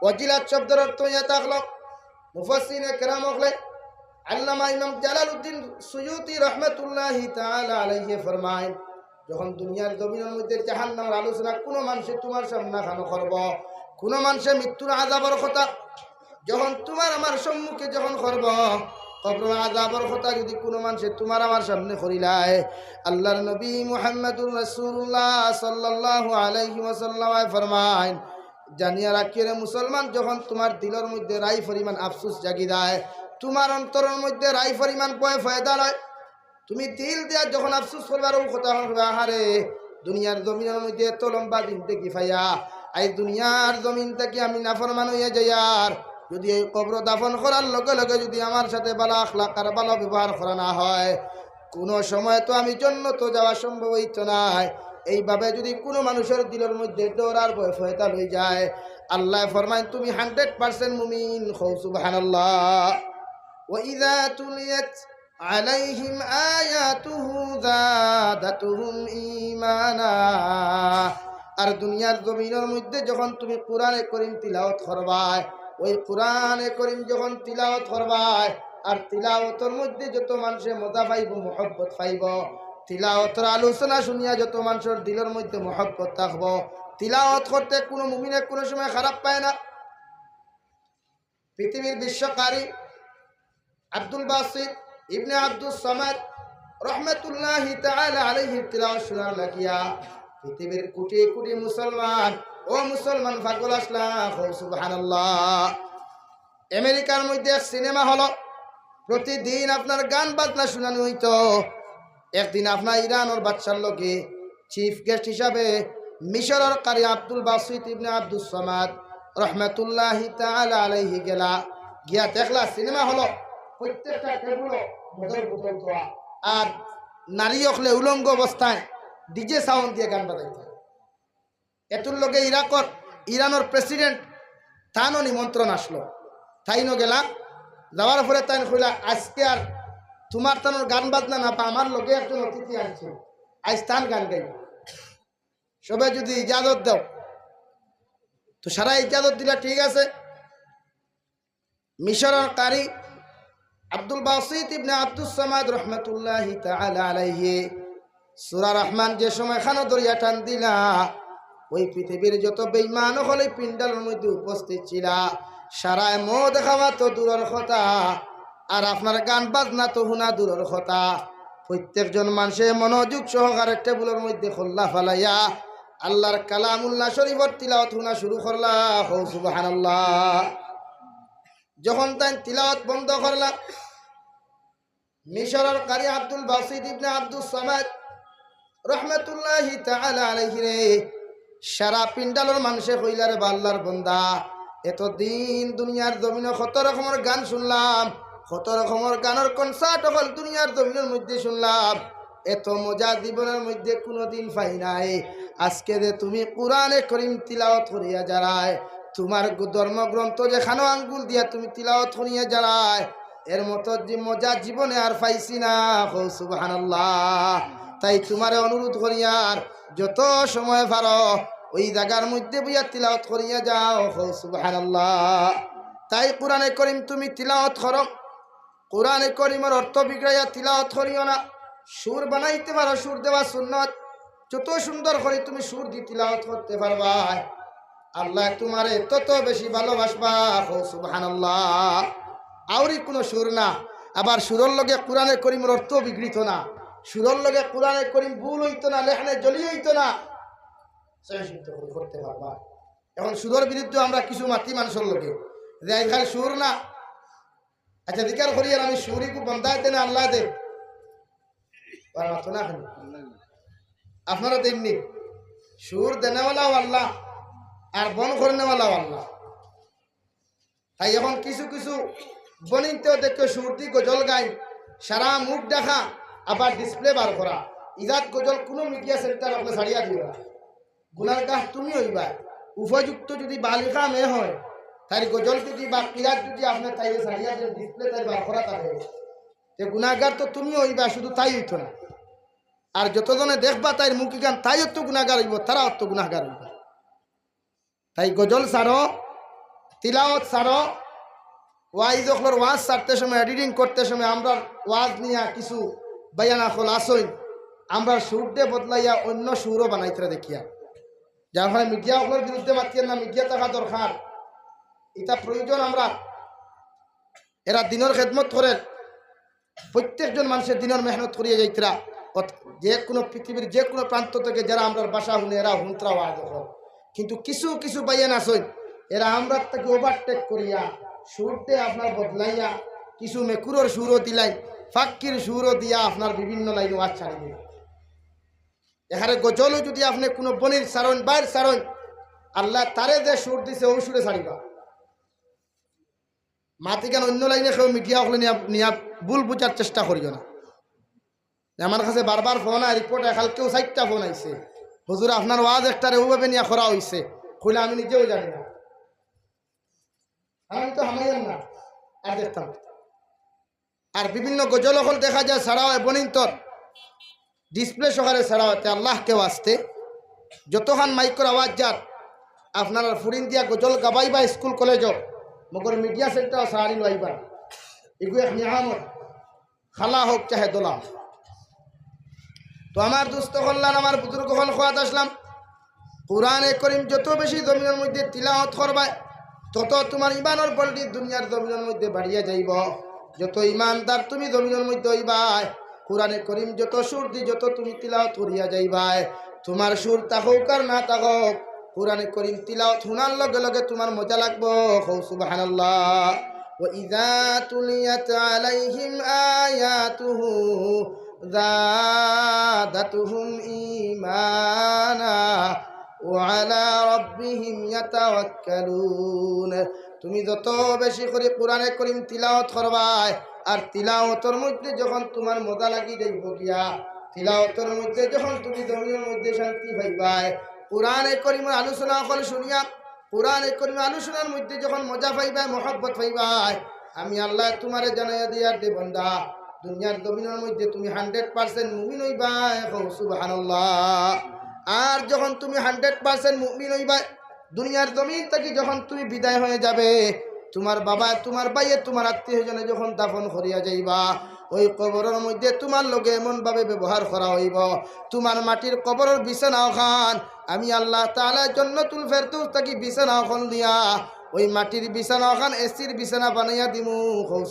ওয়াজিলাত শব্দের অর্থ ইয়া থাকলো মুফাসসিরিনে কেরাম হলে আল্লামা ইমাম জালালউদ্দিন সুয়ুতি রাহমাতুল্লাহি তাআলা আলাইহি ফরমায়, যখন দুনিয়ার জমিনের মধ্যে জাহান্নামের আলোচনা কোনো মানুষে তোমার সামনে খানো করব, কোনো মানুষে মৃত্যুর আযাবের কথা যখন তোমার আমার সম্মুখে যখন করব, কবরের আযাবের কথা যদি কোনো মানুষে তোমার আমার সামনে করিলায়, আল্লাহর নবী মুহাম্মদুর রাসূলুল্লাহ সাল্লাল্লাহু আলাইহি ওয়াসাল্লাম ফরমায়, জানিয়া রাখিও রে মুসলমান, যখন তোমার দিলের মধ্যে রাই পরিমাণ আফসোস জাগি দেয়, তোমার অন্তরের মধ্যে রাই পরিমাণ পয়দা নয়, তুমি দিল দিয়া যখন আফসোস করবার কথা হবে, আহারে দুনিয়ার জমিনের মধ্যে এত লম্বা দিন থেকে ফাইয়া এই দুনিয়ার জমিন থেকে আমি নাফরমান হইয়া যাই, আর যদি এই কবর দাফন করার লগে লগে যদি আমার সাথে ভালো আখলাক আর ভালো ব্যবহার করা না হয়, কোনো সময় তো আমি জান্নাতে যাওয়া সম্ভব হইত না। এইভাবে যদি কোনো মানুষের দিলের মধ্যে ডর আর ভয় ফয়তা হয়ে যায়, আল্লাহ ফরমায় তুমি 100% মুমিন। হও সুবহানাল্লাহ। وإذا تليت عليهم آياته زادتهم إيمانا। আর দুনিয়ার জমিনের মধ্যে যখন তুমি কোরআনে করিম তিলাওয়াত করবাই, ওই কোরআনে করিম যখন তিলাওয়াত করবাই, আর তিলাওয়াতের মধ্যে যত মানুষে মজা পাইব, মহব্বত পাইব, তিলাওয়াতের আলোচনা শুনিয়া যত মানুষের দিলের মধ্যে মহব্বত থাকব, তিলাওয়াত করতে কোনো মুমিনে কোনো সময় খারাপ পায় না। পৃথিবীর বিশ্বকারী আব্দুল বাসিত ইবনে আব্দুস সামাদ রহমাতুল্লাহি তাআলা আলাইহির তিলাওয়াত শোনার লাগিয়া পৃথিবীর কোটি কোটি মুসলমান ও মুসলমান পাগল আসলা। সুবহানাল্লাহ। আমেরিকার মধ্যে সিনেমা হল, প্রতিদিন আপনার গান বাজনা শোনানো হইতো। একদিন আপনার ইরানের বাদশার লোকে চিফ গেস্ট হিসাবে মিশরের কারি আব্দুল বাসিত ইবনে আব্দুস সামাদ রহমাতুল্লাহি তাআলা আলাইহি গেলা, গিয়া দেখলা সিনেমা হল প্রত্যেকটা টেবিল মদের বোতল তোয়া, আর নারী হলে উলঙ্গ অবস্থায় ডিজে সাউন্ড দিয়ে গান বাজাইতে। এতুর লগে ইরানের প্রেসিডেন্ট তানও নিমন্ত্রণ আসলো, তাইনো গেলা। যাওয়ার পরে তাই কইলা, আজকে আর তোমার তানোর গান বাজনা না পা, আমার লগে একজন অতিথি আসছে, আজ তান গান গাইব, সবাই যদি ইজাজত দাও। তো সারা ইজাজত দিলা, ঠিক আছে। মিশরের কারি আব্দুল বাসিত ইবনে আব্দুস সামাদ রহমাতুল্লাহি তাআলা আলাইহি সূরা রহমান যে সময় খানো দরিয়া টান দিলা, ওই পৃথিবীর যত বেঈমান হলে পিন্ডালের মধ্যে উপস্থিত ছিলা, সারায় মদ খাওয়া তো দূরের কথা, আর আপনার গান বাজনা তো শোনা দূরের কথা। প্রত্যেকজন মানুষে মনোযোগ সহকারে টেবিলের মধ্যে খোল্লা ফালাইয়া আল্লাহর কালামুল্লাহ শরীফের তিলাওয়াত শোনা শুরু করলা। সুবহানাল্লাহ। যখন তাই তিলাওয়াত বন্ধ করলা, মিশরের কারি আব্দুল বাসিত ইবনে আব্দুস সামাদ রহমাতুল্লাহি তাআলা আলাইহি রে সারা পিন্ডালের মানুষে কইলা, রে আল্লাহর বান্দা, এতদিন দুনিয়ার জমিনে কত রকমের গান শুনলাম, কত রকমের গানের কনসার্ট হল দুনিয়ার জমিনের মধ্যে শুনলাম, এত মজা জীবনের মধ্যে কোনোদিন পাই নাই। আজকে যে তুমি কোরআনে করিম তিলাওয়াত করিয়া যারায়, তোমার ধর্মগ্রন্থ যেখানে আঙ্গুল দিয়া তুমি তিলাওয়াত করিয়া যারায়, এর মতো যে মজা জীবনে আর পাইছি না। সুবহানাল্লাহ। তাই তোমারে অনুরোধ করিয়ার যত সময় পারো ওই জায়গার মধ্যে বইয়া তিলাওয়াত করিয়া যাও। সুবহানাল্লাহ। তাই কোরআনে করিম তুমি তিলাওয়াত করো, কোরআনে করিমের অর্থ বিগড়াইয়া তিলাওয়াত করিও না। সুর বানাইতে পারো, সুর দেওয়া সুন্নত, যত সুন্দর করে তুমি সুর দিয়ে তিলাওয়াত করতে পারবা, আল্লাহ তোমারে তত বেশি ভালোবাসবা। সুবহানাল্লাহ। আউরি কোনো সুর না, আবার সুরের লগে কোরআনে করিমের অর্থ বিগড়িত না, সুরের লগে কোরআনে করিম ভুল হইতো না, লেখনে জলি হইতো না, করতে পারবা। এখন সুরের বিরুদ্ধে আমরা কিছু মাতি মানুষের লগে যে খালি সুর না, আচ্ছা দিকার করি আর আমি সুরই খুব বন্ধাই দেন আল্লাহ দে না, আপনারা তেমনি সুর দেনেওয়ালাও আল্লাহ আর বন করেনেওয়ালাও আল্লাহ। তাই এখন কিছু কিছু বনিতেও দেখে সুর দি গজল গাই, সারা মুখ দেখা, আবার ডিসপ্লে বার করা। ইজাত গজল কোনো মিডিয়া সেন্টার আপনি ছাড়িয়া দিবা, গুনার গাছ তুমি হইবা। উপযুক্ত যদি বালিকা মেয়ে হয়, তাই গজল যদি বা কিরাত যদি আপনার তাই ছাড়িয়া দেন, ডিসপ্লে তাই বার করা থাকে, যে গুনাগার তো তুমি হইবা, শুধু তাই হইতো না, আর যতজনে দেখবা তাই মুখি গান তাই অত গুনাগার হইব, তারা অত গুনাগার হইবা। তাই গজল ছাড়ো, তিলাওয়াত ছাড়ো, ওয়াইজ অখলর ওয়াজ ছাড়তে সময়, এডিটিং করতে সময় আমরা ওয়াজ নিয়ে কিছু বায়ান আখল আসইন আমরা সুর দিয়ে বদলাইয়া অন্য সুরও বানাইতে দেখিয়া, যার ফলে মিডিয়া অখলর বিরুদ্ধে মাতিয়েন না, মিডিয়া থাকা দরকার, এটা প্রয়োজন। আমরা এরা দিনের খেদমত করেন, প্রত্যেকজন মানুষের দিনের মেহনত করিয়ে যাইতরা, যে কোনো পৃথিবীর যে কোনো প্রান্ত থেকে যারা আমরা বাসা শুনে এরা হুঁতরা ওয়াজ এখন। কিন্তু কিছু কিছু বাইয়ান আসইন এরা আমরা তাকে ওভারটেক করিয়া সুরতে আপনার বদলাইয়া কিছু মেকুরোর সুরও দিলাই, ফাক্কির সুরও দিয়া আপনার বিভিন্ন লাইন ওয়াজ ছাড়িয়ে। এখানে গজলও যদি আপনি কোনো বনির সারণ বাইর সারণ, আল্লাহ তারে যে সুর দিছে ও সুরে ছাড়িবা। মাতি কেন অন্য লাইনে কেউ মিডিয়া হলে নিয়া ভুল বোঝার চেষ্টা করিও না। আমার কাছে বারবার ফোন আয়, রিপোর্ট কালকেও 4টা ফোন আইছে, হুজুর আপনার ওয়াজ একটারে ওভাবে নিয়ে করা হয়েছে, কইলে আমি নিজেও জানি না, আমি তো হামাইয়াম না আর দেখতাম। আর বিভিন্ন গজল হল দেখা যায় ছাড়া হয় বনিন্তর ডিসপ্লে সহকারে ছাড়া হতে আল্লাহকে আসতে যতক্ষণ মাইক্রোর আওয়াজ যার আপনার ফুরিন দিয়া গজল গাবাইবা স্কুল কলেজ মগর মিডিয়া সেন্টার সারি লাইবা, এগুলো এক নিয়ামত, খালা হোক চাহে দোলা। তো আমার দুস্থ কল্যাণ আমার বুজুর্গ হল খোয়াত আসলাম, কুরআনে করিম যত বেশি জমিনের মধ্যে তিলাওয়াত করবায় তত তোমার ইমানের বলটি দুনিয়ার জমিনের মধ্যে বাড়িয়ে যাইব। যত ইমানদার তুমি জমিনের মধ্যে হইবাই, কুরআনে করিম যত সুর দি যত তুমি তিলাওয়াত করিয়া যাইবাই, তোমার সুর থাকুক আর না থাকুক কুরআনে করিম তিলাওয়াত শোনার লগে লগে তোমার মজা লাগবো। সুবহানাল্লাহ। ওয়া ইযা তুলিয়াত আলাইহিম আয়াতুহু যাদাতুহুম ঈমানা ওয়া আলা রাব্বিহিম ইয়াতাওয়াক্কালুন। তুমি যত বেশি করে কোরআনে করিম তিলাওয়াত করবাই, আর তিলাওয়াতের মধ্যে যখন তোমার মজা লাগি যাইব গিয়া, তিলাওয়াতের মধ্যে যখন তুমি জমিনের মধ্যে শান্তি পাইবাই, কোরআনে করিমের আলোচনা হল শুনিয়া কোরআনে করিমের আলোচনার মধ্যে যখন মজা পাইবাই, মহব্বত পাইবাই, আমি আল্লাহ তোমারে জানাইয়া দিয়ার দে বান্দা দুনিয়ার জমিনের মধ্যে তুমি 100% মুমিন হইবাই। সুবহানাল্লাহ। আর যখন তুমি 100% মুমিন হইবা, দুনিয়ার জমিন থেকে যখন তুমি বিদায় হয়ে যাবে, তোমার বাবা তোমার ভাইয়ে তোমার আত্মীয়জনে যখন দাফন করিয়া যাইবা, ওই কবরের মধ্যে তোমার লগে এমনভাবে ব্যবহার করা হইব, তোমার মাটির কবরের বিছানা খান আমি আল্লাহ তাআলা জান্নাতুল ফেরদৌস থেকে বিছানা খান দিয়া ওই মাটির বিছানা খান এসির বিছানা বানাইয়া দিমু।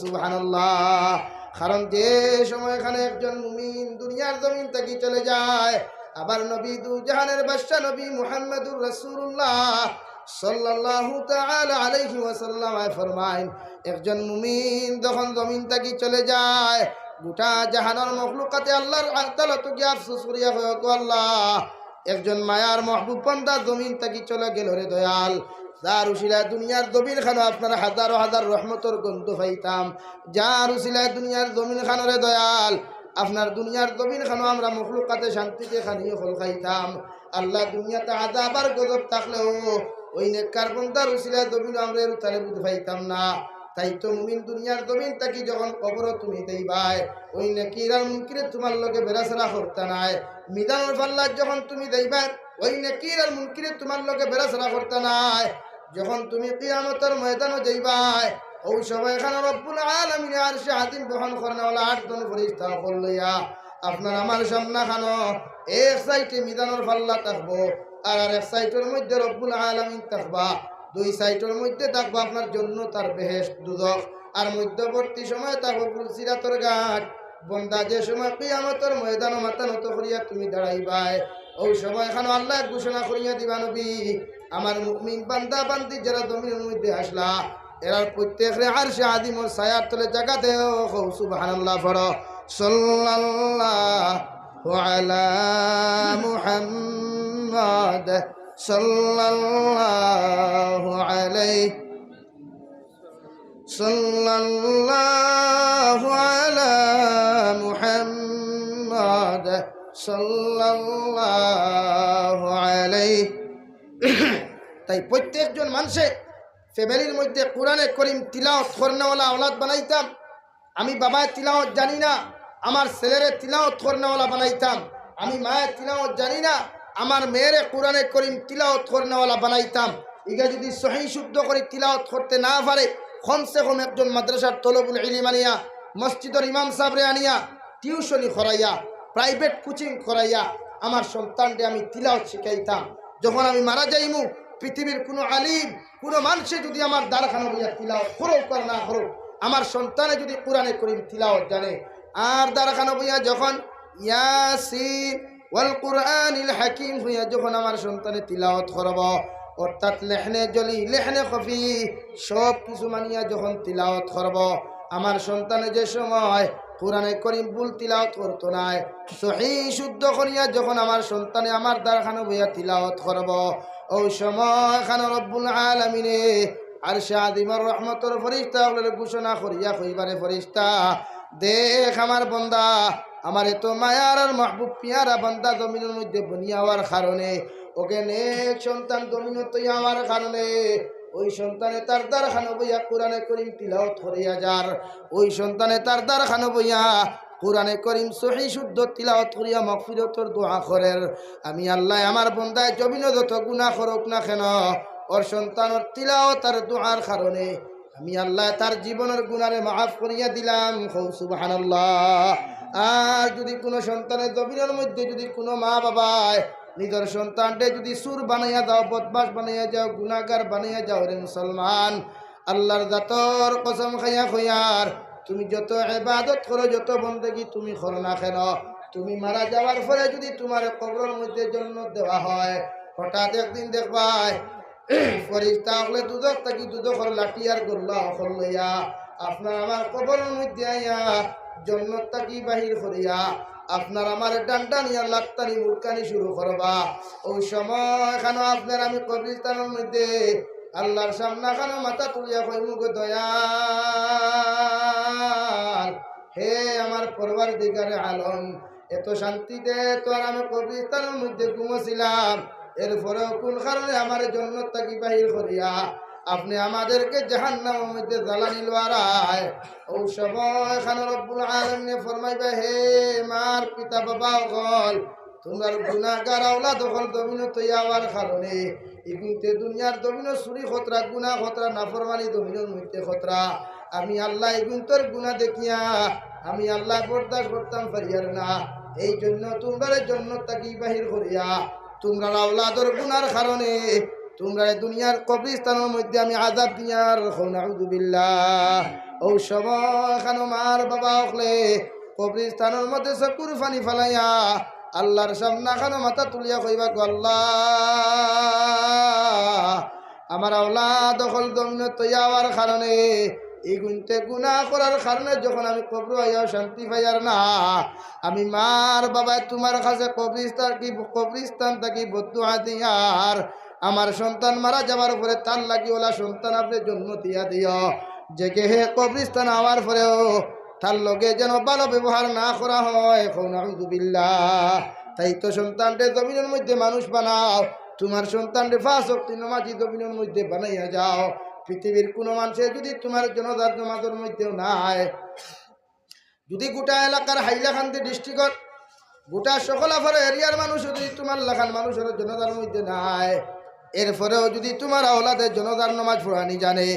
সুবহানাল্লাহ। কারণ যে সময় এখানে একজন মুমিন দুনিয়ার জমিন থেকে চলে যায়, আবার নবী দু জাহানের বাদশা নবী মুহাম্মদুর রাসূলুল্লাহ সাল্লাল্লাহু তাআলা আলাইহি ওয়াসাল্লাম ফরমায়, একজন মুমিন যখন জমিন থেকে চলে যায়, গোটা জাহানের মখলুকাতে আল্লাহর আদালত গিয়ে আফসোস করিয়া কয়, গো আল্লাহ, একজন মায়ার মাহবুব বান্দা জমিন থেকে চলে গেল রে দয়াল, যার উসিলায় দুনিয়ার জমিন খানো আপনার হাজার হাজার রহমতর গন্ধ পাইতাম, যার উসিলায় দুনিয়ার জমিন খানো রে দয়াল আপনার দুনিয়ার জমিন খানো আমরা মখলুকাতে শান্তিতে খানিয়ে ফল খাইতাম। আল্লাহ দুনিয়াতে আযাব আর গজব থাকলেও ওই নেককার বান্দার উসিলায় জমিন আমরা এর তালে বুঝ পাইতাম না। তাই তো মুমিন দুনিয়ার জমিন থাকি যখন কবর তুমি দেইবাই, ওই নেকির আর মুনকিরে তোমার লগে বেরাসরা করতে নাই। মিজানুল ফাল্লাহ যখন তুমি দেইবাই, ওই নেকির আর মুনকিরে তোমার লগে বেরাসরা করতে নাই। যখন তুমি কিয়ামতের ময়দানে যাইবাই, ওই সময় এখানে রব্বুল আলামিন আরশে আযীম বহন করনেওয়ালা 8 জন ফেরেশতা লইয়া আপনার আমার সামনে খানো এক সাইডে মিজানুল ফাল্লাহ থাকবো, আর এক সাইডের মধ্যে রব্বুল আলামিন থাকবা, দুই সাইডের মধ্যে থাকবো আপনার জান্নাত আর বেহেশত দুজখ, আর মধ্যবর্তী সময় থাকবো ফুলসিরাতের ঘাট। বন্দা যে সময় কিয়ামতের ময়দানে মাথা নত করিয়া তুমি দাঁড়াইবাই, ওই সময় এখানে আল্লাহ ঘোষণা করিয়া দিবা, নবী আমার মুমিন বান্দা বান্দি যারা জমিনের মধ্যে আসলা এরার প্রত্যেকরে আরশে আযীমের ছায়ার তলে জায়গা দেও। সুবহানাল্লাহ। পড়ো সাল্লাল্লাহু আলা মুহাম্মাদ সাল্লাল্লাহু আলাইহি সাল্লাল্লাহু আলা মুহাম্মাদ সাল্লাল্লাহু আলাইহি। তাই প্রত্যেকজন মানুষে ফ্যামিলির মধ্যে কোরআনে করিম তিলাওয়াত করনেওয়ালা আওলাদ বানাইতাম। আমি বাবায় তিলাওয়াত জানি না, আমার ছেলেরে তিলাওয়াত করনেওয়ালা বানাইতাম। আমি মায়ের তিলাওয়াত জানি না, আমার মেয়েরে কোরআনে করিম তিলাওয়াত করনেওয়ালা বানাইতাম। ইগা যদি সহি শুদ্ধ করে তিলাওয়াত করতে না পারে কমসে কম একজন মাদ্রাসার তলবুল ইলম আনিয়া মসজিদের ইমাম সাহেবরে আনিয়া টিউশনি করাইয়া প্রাইভেট কোচিং করাইয়া আমার সন্তানকে আমি তিলাওয়াত শিখাইতাম। যখন আমি মারা যাইমু পৃথিবীর কোনো আলিম কোনো মানুষে যদি আমার দ্বারখানা বইয়া তিলাওয়াত করুক আর না করুক, আমার সন্তানে যদি কোরআনে করিম তিলাওয়াত জানে আর দ্বারখানা বইয়া যখন ইয়াসিন ওয়াল কুরআনিল হাকিম হইয়া যখন আমার সন্তানে তিলাওয়াত করব, অর্থাৎ লেহনে জলি লেহনে খফি সব কিছু মানিয়া যখন তিলাওয়াত করব, আমার সন্তানে যে সময় কোরআনে করিম ভুল তিলাওয়াত করতো না, সহি শুদ্ধ করিয়া যখন আমার সন্তানে আমার দ্বারখানা বইয়া তিলাওয়াত করব, ওই সময় খান রব্বুল আলামিনে আরশে আযিমের রহমতের ফেরেশতা বলে ঘোষণা করিয়া কইবারে ফেরেশতা দেখ আমার বান্দা, আমার এত মায়ার আর মাহবুব পিয়ারা বান্দা জমিনের মধ্যে বনিয়া হওয়ার কারণে ওকে নেক সন্তান জমিনত হওয়ার কারণে ওই সন্তানে তার দ্বারখানা বইয়া কোরআনে করিম তিলাওয়াত করিয়া যার, ওই সন্তানে তার দ্বারখানা বইয়া কোরআনে করিম সহি শুদ্ধ তিলাওয়াত করিয়া মাগফিরাতের দোয়া করেন। আমি আল্লাহ আমার বান্দায় জমিনে যত গুনাহ করুক না কেন ওর সন্তানের তিলাওয়াত আর দোয়ার কারণে আমি আল্লাহ তার জীবনের গুনারে মাফ করিয়া দিলাম। সুবহানাল্লাহ। আর যদি কোনো সন্তানের জমিনের মধ্যে যদি কোনো মা বাবায় নিজের সন্তানকে যদি সুর বানাইয়া যাও, বদমাশ বানাইয়া যাও, গুনাহগার বানাইয়া যাও রে মুসলমান, আল্লাহর জাতর কসম খাইয়া খইয়ার তুমি যত ইবাদত করো যত বন্দেগী তুমি করো না কেন, তুমি মারা যাওয়ার পরে যদি তোমার কবরের মধ্যে জন্য দেওয়া হয়, হঠাৎ একদিন দেখবাই ফেরেশতা হলে দুধক থাকি দুধকর লাঠি আর গোল্লা অকল লইয়া আপনার আমার কবরের মধ্যে আইয়া জন্নত থাকি বাহির করিয়া আপনার আমার ডান্ডা নিয়া লাত্তানি মুরকানি শুরু করবা। ওই সময় কেন আপনার আমি কবরস্থানের মধ্যে আল্লাহর সামনা কেন মাথা তুলিয়া কইমুখ দয়াল হে আমার পরওয়ারদিগারে আলম, এত শান্তিতে তো আর আমি কবরস্থানের মধ্যে ঘুমোছিলাম, এরপরেও কোন কারণে আমার জন্নত থাকি বাহির করিয়া আপনি আমাদেরকে জাহান্নামের মধ্যে জ্বালানি লওয়ারায়। ওই সময় খান রব্বুল আলামিন ফরমাইবে হে মার পিতা বাবা সকল, তোমার গুনাহগার আওলাদ সকল জমিনে তৈয়ার কারণে ইগুনতে দুনিয়ার জমিনে চুরি খতরা গুনাহ খতরা নাফরমানি জমিনের মধ্যে খতরা, আমি আল্লাহ ইগুনতর গুনাহ দেখিয়া আমি আল্লাহ বরদাস্ত করতাম পারিয়ার না, এই জন্য তোমরা জন্নত থাকি বাহির করিয়া তোমরা আওলাদর গুনার কারণে তোমরা দুনিয়ার কবরস্থানের মধ্যে আমি আযাব দিয়ার নাউযু বিল্লাহ। ও সময় খানো মার বাবা হলে কবরস্থানের মধ্যে চকুর পানি ফেলাইয়া আল্লাহর সামনে খানো মাথা তুলিয়া কইবা আল্লাহ আমার আওলাদ হল জমিনে তৈয়ার কারণে এই গুনতে গুনাহ করার কারণে যখন আমি কবর আইয়া শান্তি পাইয়ার না, আমি মার বাবা তোমার কাছে কবরস্থান থাকি বদুয়া দিয়ার আমার সন্তান মারা যাবার পরে তার লাগি ওলা সন্তান আপনি জন্ম দিয়া দিও, যে কে হে কবরস্থান হওয়ার পরেও তার লগে যেন ভালো ব্যবহার না করা হয়। নাউযু বিল্লাহ। তাই তো সন্তানকে জমিনের মধ্যে মানুষ বানাও, তোমার সন্তানকে পাঁচ ওয়াক্ত নামাজি জমিনের মধ্যে বানাইয়া যাও। পৃথিবীর কোনো মানুষের যদি তোমার জনজাত নামাজের মধ্যেও নাই, যদি গোটা এলাকার হাইলাকান্দি ডিস্ট্রিক্টত গোটা সকলাফার এরিয়ার মানুষ যদি তোমার লাখান মানুষের জনতার মধ্যে নাই, এরপরেও যদি তোমার আওলাদের জনতার নামাজ পড়ানি জানে,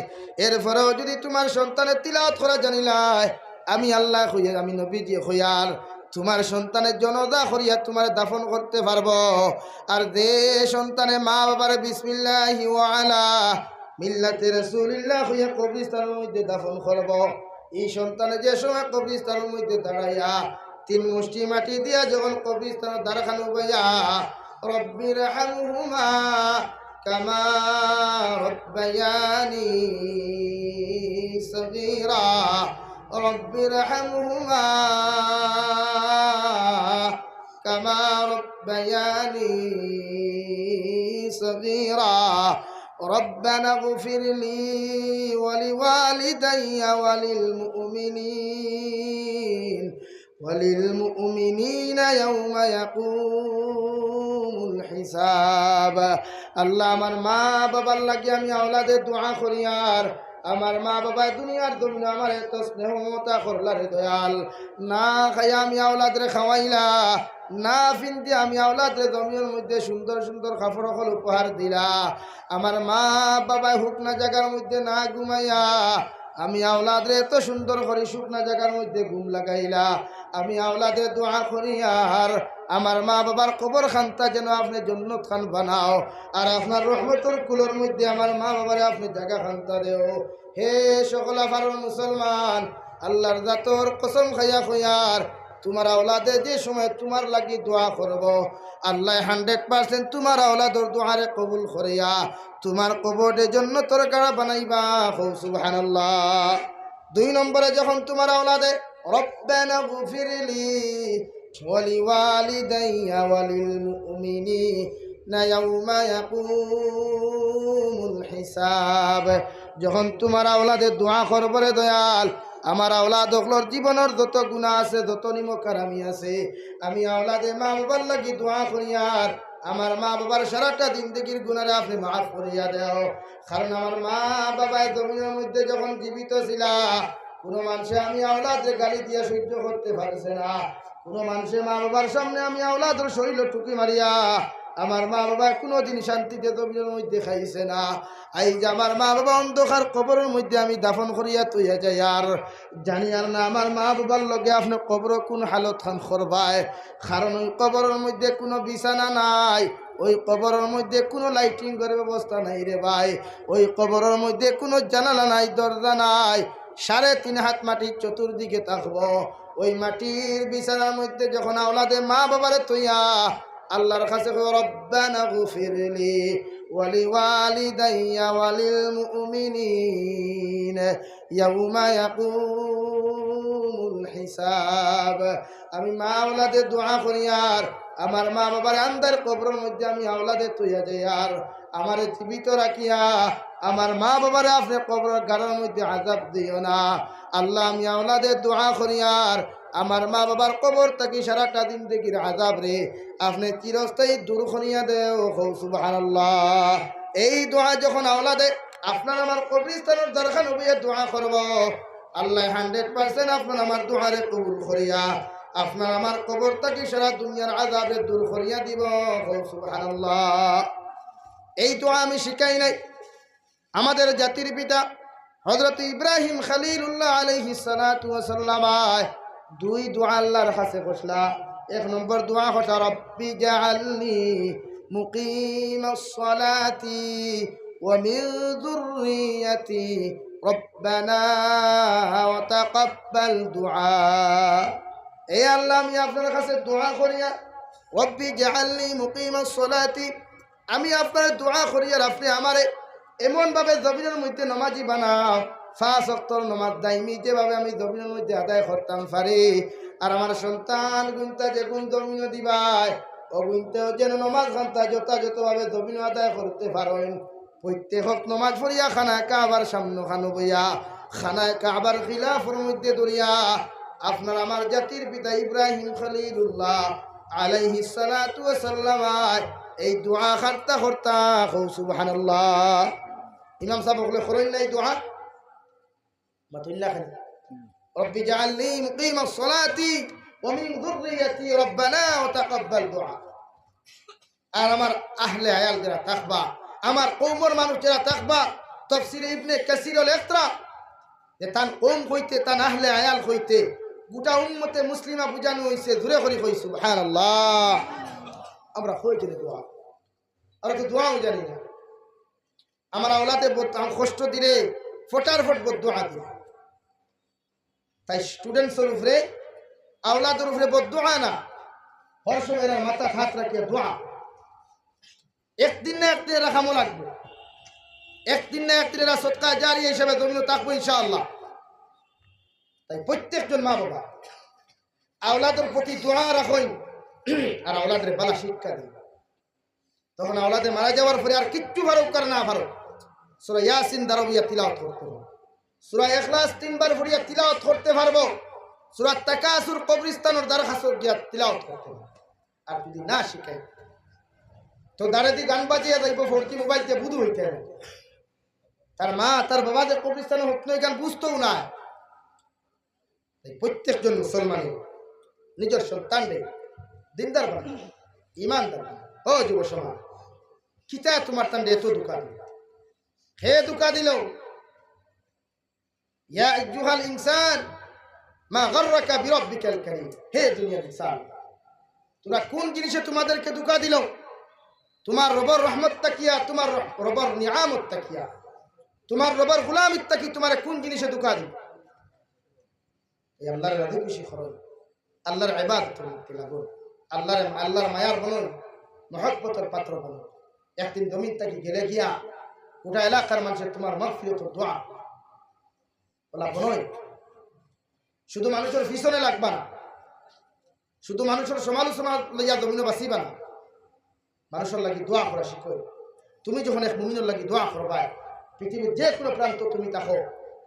এরপরেও যদি তোমার সন্তানের তিলাওয়াত করা জানিলাই, আমি আল্লাহ হইয়া আমি নবীজি হইয়ার তোমার সন্তানের জনদা করিয়া তোমার দাফন করতে পারবো। আর যে সন্তানে মা বাবার বিসমিল্লাহি ওয়া আলা মিল্লাতে রাসূলিল্লাহ হইয়া কবরস্থানের মধ্যে দাফন করব, এই সন্তানে যে সময় কবরস্থানের মধ্যে দাঁড়াইয়া তিন মুষ্টি মাটি দিয়া যখন কবরস্থানের দ্বারখানা বইয়া রব্বির হামহুমা কামা রব্বায়ানি সগীরা রব্বির হামহুমা কামা রব্বায়ানি সগীরা ربنا اغفر لي ولوالدي وللمؤمنين يوم يقوم الحساب। আল্লাহ আমার মা বাবার লাগি আমি আওলাদের দোয়া করি আর আমার মা বাবা দুনিয়ার জমিনে আমার এত স্নেহ মমতা করলা রে দয়াল। না খাইয়া আমি আওলাদরে খাওয়াইলা, না ফিনতে আমি আওলাদরে জমিনের মধ্যে সুন্দর সুন্দর কাপড় হল উপহার দিলা। আমার মা বাবা হুকনা জায়গার মধ্যে না ঘুমাইয়া আমি আওলাদরে এত সুন্দর করে শুকনা জায়গার মধ্যে ঘুম লাগাইলা। আমি আওলাদে দোয়া করি আর আমার মা বাবার কবর খানটা যেন আপনি জন্নত খান বানাও, আর আপনার রহমতের কুলোর মধ্যে আমার মা বাবারে আপনি জায়গা খানটা দেও। হে সকল আফার মুসলমান, আল্লাহর জাতর কসম খাইয়া খয়ার তোমার আওলাদে যে সময় তোমার লাগি দোয়া করব, আল্লাহ 100% তোমার আওলাদর দোয়ারে কবুল করিয়া তোমার কবরের জন্য তোর কারা বানাইবা। সুবহানাল্লাহ। 2 নম্বরে যখন তোমার আওলাদে রব্বানা গফিরলি ওয়ালিওয়ালিদাইয়া ওয়ালিল মুমিনিনা ইয়াউমা ইয়াকুমুল হিসাব, যখন তোমার আওলাদে দোয়া করবরে দয়াল আমার আওলাদ হকলর জীবনের যত গুনাহ আছে, যত নিমকারামি আছে, আমি আওলাদে মা বাবার লাগি দোয়া করিয়ার আমার মা বাবার সারাটা জিন্দগির গুনারে আপনি মাফ করিয়া দেও। কারণ আমার মা বাবা জমিনের মধ্যে যখন জীবিত ছিল কোনো মানুষে আমি আওলাদে গালি দিয়ে সহ্য করতে পারছে না। কোনো মানুষে মা বাবার সামনে আমি আওলাদের শরীর টুকি মারিয়া আমার মা বাবা কোনোদিন শান্তিতে জমিনের মধ্যে খাইছে না। এই যে আমার মা বাবা অন্ধকার কবরের মধ্যে আমি দাফন করিয়া তুইয়া যাই আর জানি আর না আমার মা বাবার লগে আপনি কবর কোন হালত খান করবায়। কারণ ওই কবরের মধ্যে কোনো বিছানা নাই, ওই কবরের মধ্যে কোনো লাইটিং করার ব্যবস্থা নাই রে ভাই, ওই কবরের মধ্যে কোনো জানালা নাই, দরজা নাই, 3.5 হাত মাটির চতুর্দিকে থাকবো। ওই মাটির বিছানার মধ্যে যখন আওলাদে মা বাবারে তুইয়া আল্লাহর কাছে রব্বানা গফিরলি ওয়ালিওয়ালিদাইয়া ওয়ালিল মুমিনিনা ইয়াউমা ইয়াকুমুল হিসাব, আমি মা আওলাদে দোয়া করি আর আমার মা বাবার আন্দার কবরের মধ্যে আমি আওলাদে তুইয়া যাই আর আমার জীবিত রাখিয়া আমার মা বাবারে আপনি কবরের গাড়ার মধ্যে আযাব দিও না। আল্লাহ আমি আওলাদে দোয়া করি আর আমার মা বাবার কবর থাকি সারাটা দিন দেখির আযাব রে আপনি চিরস্থায়ী দূর করিয়া দেও। সুবহানাল্লাহ। এই দোয়া যখন আওলাদে আপনার আমার কবরস্থানের দরকার নবিয়ে দোয়া করব, আল্লাহ 100% আপনার আমার দোয়ারে কবুল করিয়া আপনার আমার কবর থাকি সারা দুনিয়ার আযাবে দূর করিয়া দিব। সুবহানাল্লাহ। এই দোয়া আমি শিখাই নাই, আমাদের জাতির পিতা হযরত ইব্রাহিম খলিলুল্লাহ আলাইহিস সালাতু ওয়াস সালাম 2 দোয়া আল্লাহর কাছে বসলা। 1 নম্বর দোয়া হচ্ছে রব্বি জাআলনি মুকিমাস সালাতি ওয়া মিন যুররিয়াতি রব্বানা ওয়া তাকাব্বাল দুআ। এই আল্লাহ আমি আপনার কাছে দোয়া করিয়া রব্বি জাআলনি মুকিমাস সালাতি, আমি আপনার দোয়া করিয়া আপনি আমারে এমনভাবে জমিনের মধ্যে নামাজি বানাও 5 ওয়াক্তর নামাজ দাইমি যেভাবে আমি জমিনের মধ্যে আদায় করতাম পারি, আর আমার সন্তান গুনতা যে গুণ জমিন দিবাই ও গুনতেও যেন নামাজ ঘন্টা যথাযথভাবে জমিন আদায় করতে পারেন। প্রত্যেক নামাজ পড়িয়া খানায় কাবার সামনে খানো বইয়া খানায় কাবার খিলাফের মধ্যে দরিয়া আপনার আমার জাতির পিতা ইব্রাহিম খলিলুল্লাহ আলাইহিস সালাতু ওয়াস সালাম এই দোয়া করতা করতা সুবহানাল্লাহ। ইমাম সাহেব বলে করেন না এই দোয়া মাতুল্লাহ খান রব্বি জাআলনি মুকিমাস সালাতি ওয়া মিন যুররিয়াতি রব্বানা ওয়া তাকাব্বাল দুআ। আর আমার আহলে আয়াল যারা তাকবা, আমার কওমের মানুষ যারা তাকবা, তাফসীরে ইবনে কাসীর লেখরা যে তান কওম হইতে তান আহলে আয়াল হইতে গোটা উম্মতে মুসলিমা বুঝানো হইছে, জোরে করে কই সুবহানাল্লাহ। আমরা হইতে দোয়া আর তো দোয়াও জানি না, আমার আওলাদে কষ্ট দিলে ফটার ফট বদদোয়া দিলে, তাই স্টুডেন্টসের উপরে আওলাদের উপরে বদদোয়া না, হর সময় এরা মাথা হাত রাখিয়া দোয়া। একদিন না একদিন এরা খামো লাগবে, একদিন না একদিন এরা সদকা জারি হিসেবে জমিন থাকবো ইনশাআল্লাহ। তাই প্রত্যেকজন মা বাবা আওলাদের প্রতি দোয়া রাখেন আর আওলাদের ভালো শিক্ষা দিন। তখন আওলাদে মারা যাওয়ার পরে আর কিচ্ছু ফারুক করে না ফারুক সূরা ইয়াসিন দারবিয়া তিলাওয়াত করতে পারবো, সূরা ইখলাস 3 বার পড়িয়া তিলাওয়াত করতে পারবো, সূরা তাকাসুর কবরস্থানের দরখাস্ত গিয়া তিলাওয়াত করতে পারবো। আর যদি না শিখাই তো দাঁড়াতে গান বাজিয়ে যাইব, ফোরকি মোবাইল দিয়ে বুধু হইতে হবে। তার মা তার বাবা যে কবরস্থানে হোক না এখান বুঝতেও না। প্রত্যেকজন মুসলমানের নিজের সন্তানরে দিনদার বানাবে, ইমানদার বানাবে। ও যুব সমাজ, কিতা তোমার তান্ডে এত ধোঁকা দিল, হে ধোঁকা দিল। ইয়া আইয়ুহাল ইনসান মা গাররাকা বিরাব্বিকাল কারীম, হে দুনিয়ার ইনসান, তোমরা কোন জিনিসে তোমাদেরকে ধোঁকা দিল? তোমার রবের রহমত তাকিয়া, তোমার রবের নিয়ামত তাকিয়া, তোমার রবের গোলামিত তাকি তোমার কোন জিনিসে ধোঁকা দিল? এই আল্লাহর রাজি খুশি করো, আল্লাহর ইবাদত করতে লাগো, আল্লাহর মায়ার বনুন, মহব্বতের পাত্র বনুন। একদিন জমিন থেকে গেলে গিয়া গোটা এলাকার মানুষের তোমার মাগফিরাতের দোয়া বলা বনয়। শুধু মানুষের পিছনে লাগবা না, শুধু মানুষের সমালোচনা লইয়া জমিনে বাঁচিবা না, মানুষের লাগি দোয়া করা শিখো। তুমি যখন এক মুমিনের লাগি দোয়া করবা, পৃথিবীর যে কোনো প্রান্ত তুমি থাকো,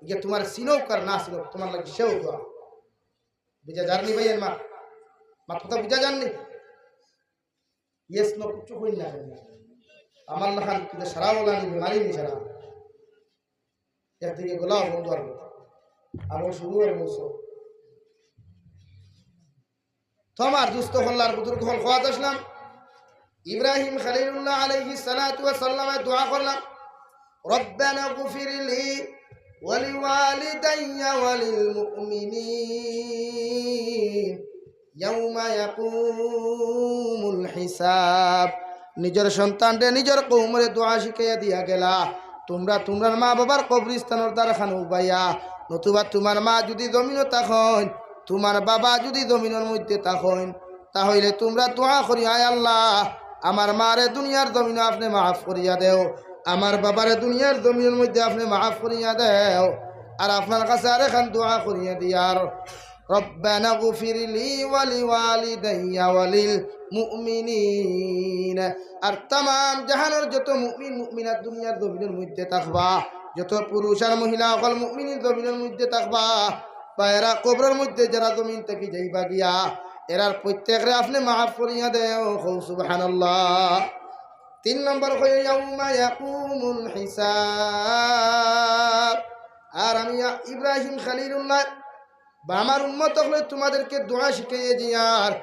গিয়ে তোমার চিনৌক আর না চিনৌক, তোমার লাগি সেও দোয়া। বুঝা যাননি ভাইয়ের মা, মা কথা বুঝা যাননি? ইয়েস নো কিছু হই না, আমার না খান কিন্তু সারা বলা নি বিমারি নি সারা একদিকে গোলাও বন্ধু আর আবার শুরু আর মৌসুম তোমার দুস্থ হল্লার বুজুর্গ হল খোয়াত আসলাম। ইব্রাহিম খলিলুল্লাহ আলাইহিস সালাতু ওয়াস সালামের দোয়া করলাম, রব্বানা গফির লি ওয়া লিওয়ালিদাইয়া ওয়া লিল মুমিনিন ইয়াউমা ইয়াকুমুল হিসাব। নিজের সন্তানরে নিজের কওমরে দোয়া শিখাইয়া দিয়া গেলা। তোমরা তোমার মা বাবার কবরস্থানের দ্বারখান উবাইয়া, নতুবা তোমার মা যদি জমিনও থাকেন, তোমার বাবা যদি জমিনের মধ্যে থাকেন, তাহলে তোমরা দোয়া করি, আয় আল্লাহ আমার মারে দুনিয়ার জমিনে আপনি মাফ করিয়া দেও, আমার বাবারে দুনিয়ার জমিনের মধ্যে আপনি মাফ করিয়া দেও। আর আপনার কাছে আর এখান দোয়া করিয়া দিয়ার, রব্বানা গফির লি ওয়া লিওয়ালিদাইয়া ওয়া লিল মুমিনিন। আর तमाम জাহানের যত মুমিন মুমিনাত দুনিয়ার জমিনের মধ্যে থাকবা, যত পুরুষ আর মহিলা সকল মুমিনের জমিনের মধ্যে থাকবা, বা এরা কবরের মধ্যে যারা জমিন থেকে যাইবা গিয়া, এরার প্রত্যেকরে আপনি মাফ করিয়া দেও, সুবহানাল্লাহ। 3 নম্বর কই ইয়াউমা ইয়াকুমুল হিসাব। আর আমি ইব্রাহিম খলিলুল্লাহ বা আমার উম্মত হলে তোমাদেরকে দোয়া শিখাইয়ে দিয়ার,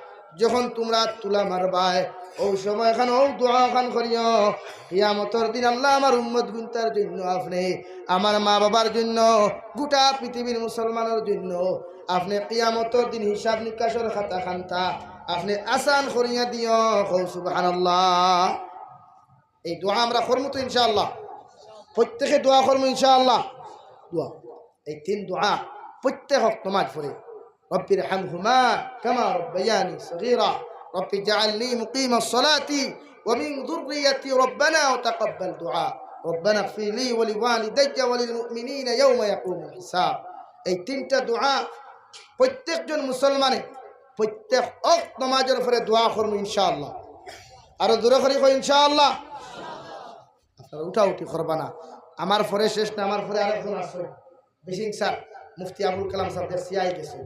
যখন তোমরা তুলা মারবাই ও সময় খান ও দোয়া খান করিও, কিয়ামতের দিন আল্লাহ আমার উম্মত গুনতার জন্য, আপনি আমার মা বাবার জন্য, গোটা পৃথিবীর মুসলমানের জন্য আপনি কিয়ামতের দিন হিসাব নিকাশের খাতা খান্তা আপনি আসান করিয়া দিও, সুবহানাল্লাহ। এই দোয়া আমরা করবো তো ইনশাআল্লাহ, প্রত্যেকে দোয়া করবো ইনশাআল্লাহ। দোয়া এই 3 দোয়া প্রত্যেক নামাজ পড়ে, রব্বির হামহুমা কামা রব্বায়ানি সগীরা, রব্বি জাআলনি মুকিমাস সালাতি ওয়া মিন যুররিয়্যাতি রব্বানা ওয়া তাকাব্বাল দুআ, রব্বানা ইগফির লি ওয়া লিওয়ালিদাইয়া ওয়া লিল মুমিনিনা ইয়াওমা ইয়াকুমুল হিসাব। এই 3টা দোয়া প্রত্যেকজন মুসলমানে প্রত্যেক নামাজের পরে দোয়া করবো ইনশাআল্লাহ। আরো জোরে করে কই ইনশাআল্লাহ। আপনারা উঠাউঠি করবা না, আমার পরে শেষ না, আমার পরে আরেকজন আছে বেশি স্যার, মুফতি আবুল কালাম সাহেব সিআই গেছে,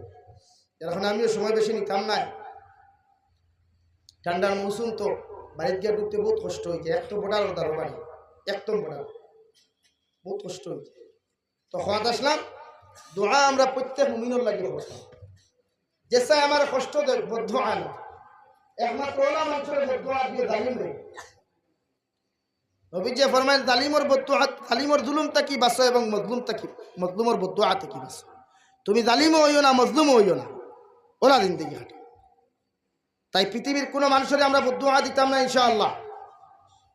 এখন আমিও সময় বেশি নিতাম না। ঠান্ডার মৌসুম তো বাড়িতে গিয়ে ঢুকতে বহুত কষ্ট হয়েছে, এক তো বোর্ডার ওদার বাড়ি, একদম বোর্ডার, বহুত কষ্ট হয়েছে। তো খোয়াত আসলাম, দোয়া আমরা প্রত্যেক মুমিনের লাগে করতাম, যেসা আমার কষ্ট দেখ বদ্ধ আনা একমাত্র ওলা মানুষের বদুয়া দিয়ে জালিম রে। নবীজি ফরমায়েন জালিমর বদুয়া, জালিমর জুলুম তাকি বাঁচো এবং মজলুম তাকি, মজলুমর বদুয়া তাকি বাঁচো। তুমি জালিমও হইও না, মজলুমও হইও না, ওলা জিন্দেগি হাঁটে। তাই পৃথিবীর কোনো মানুষের আমরা বদুয়া দিতাম না ইনশাআল্লাহ।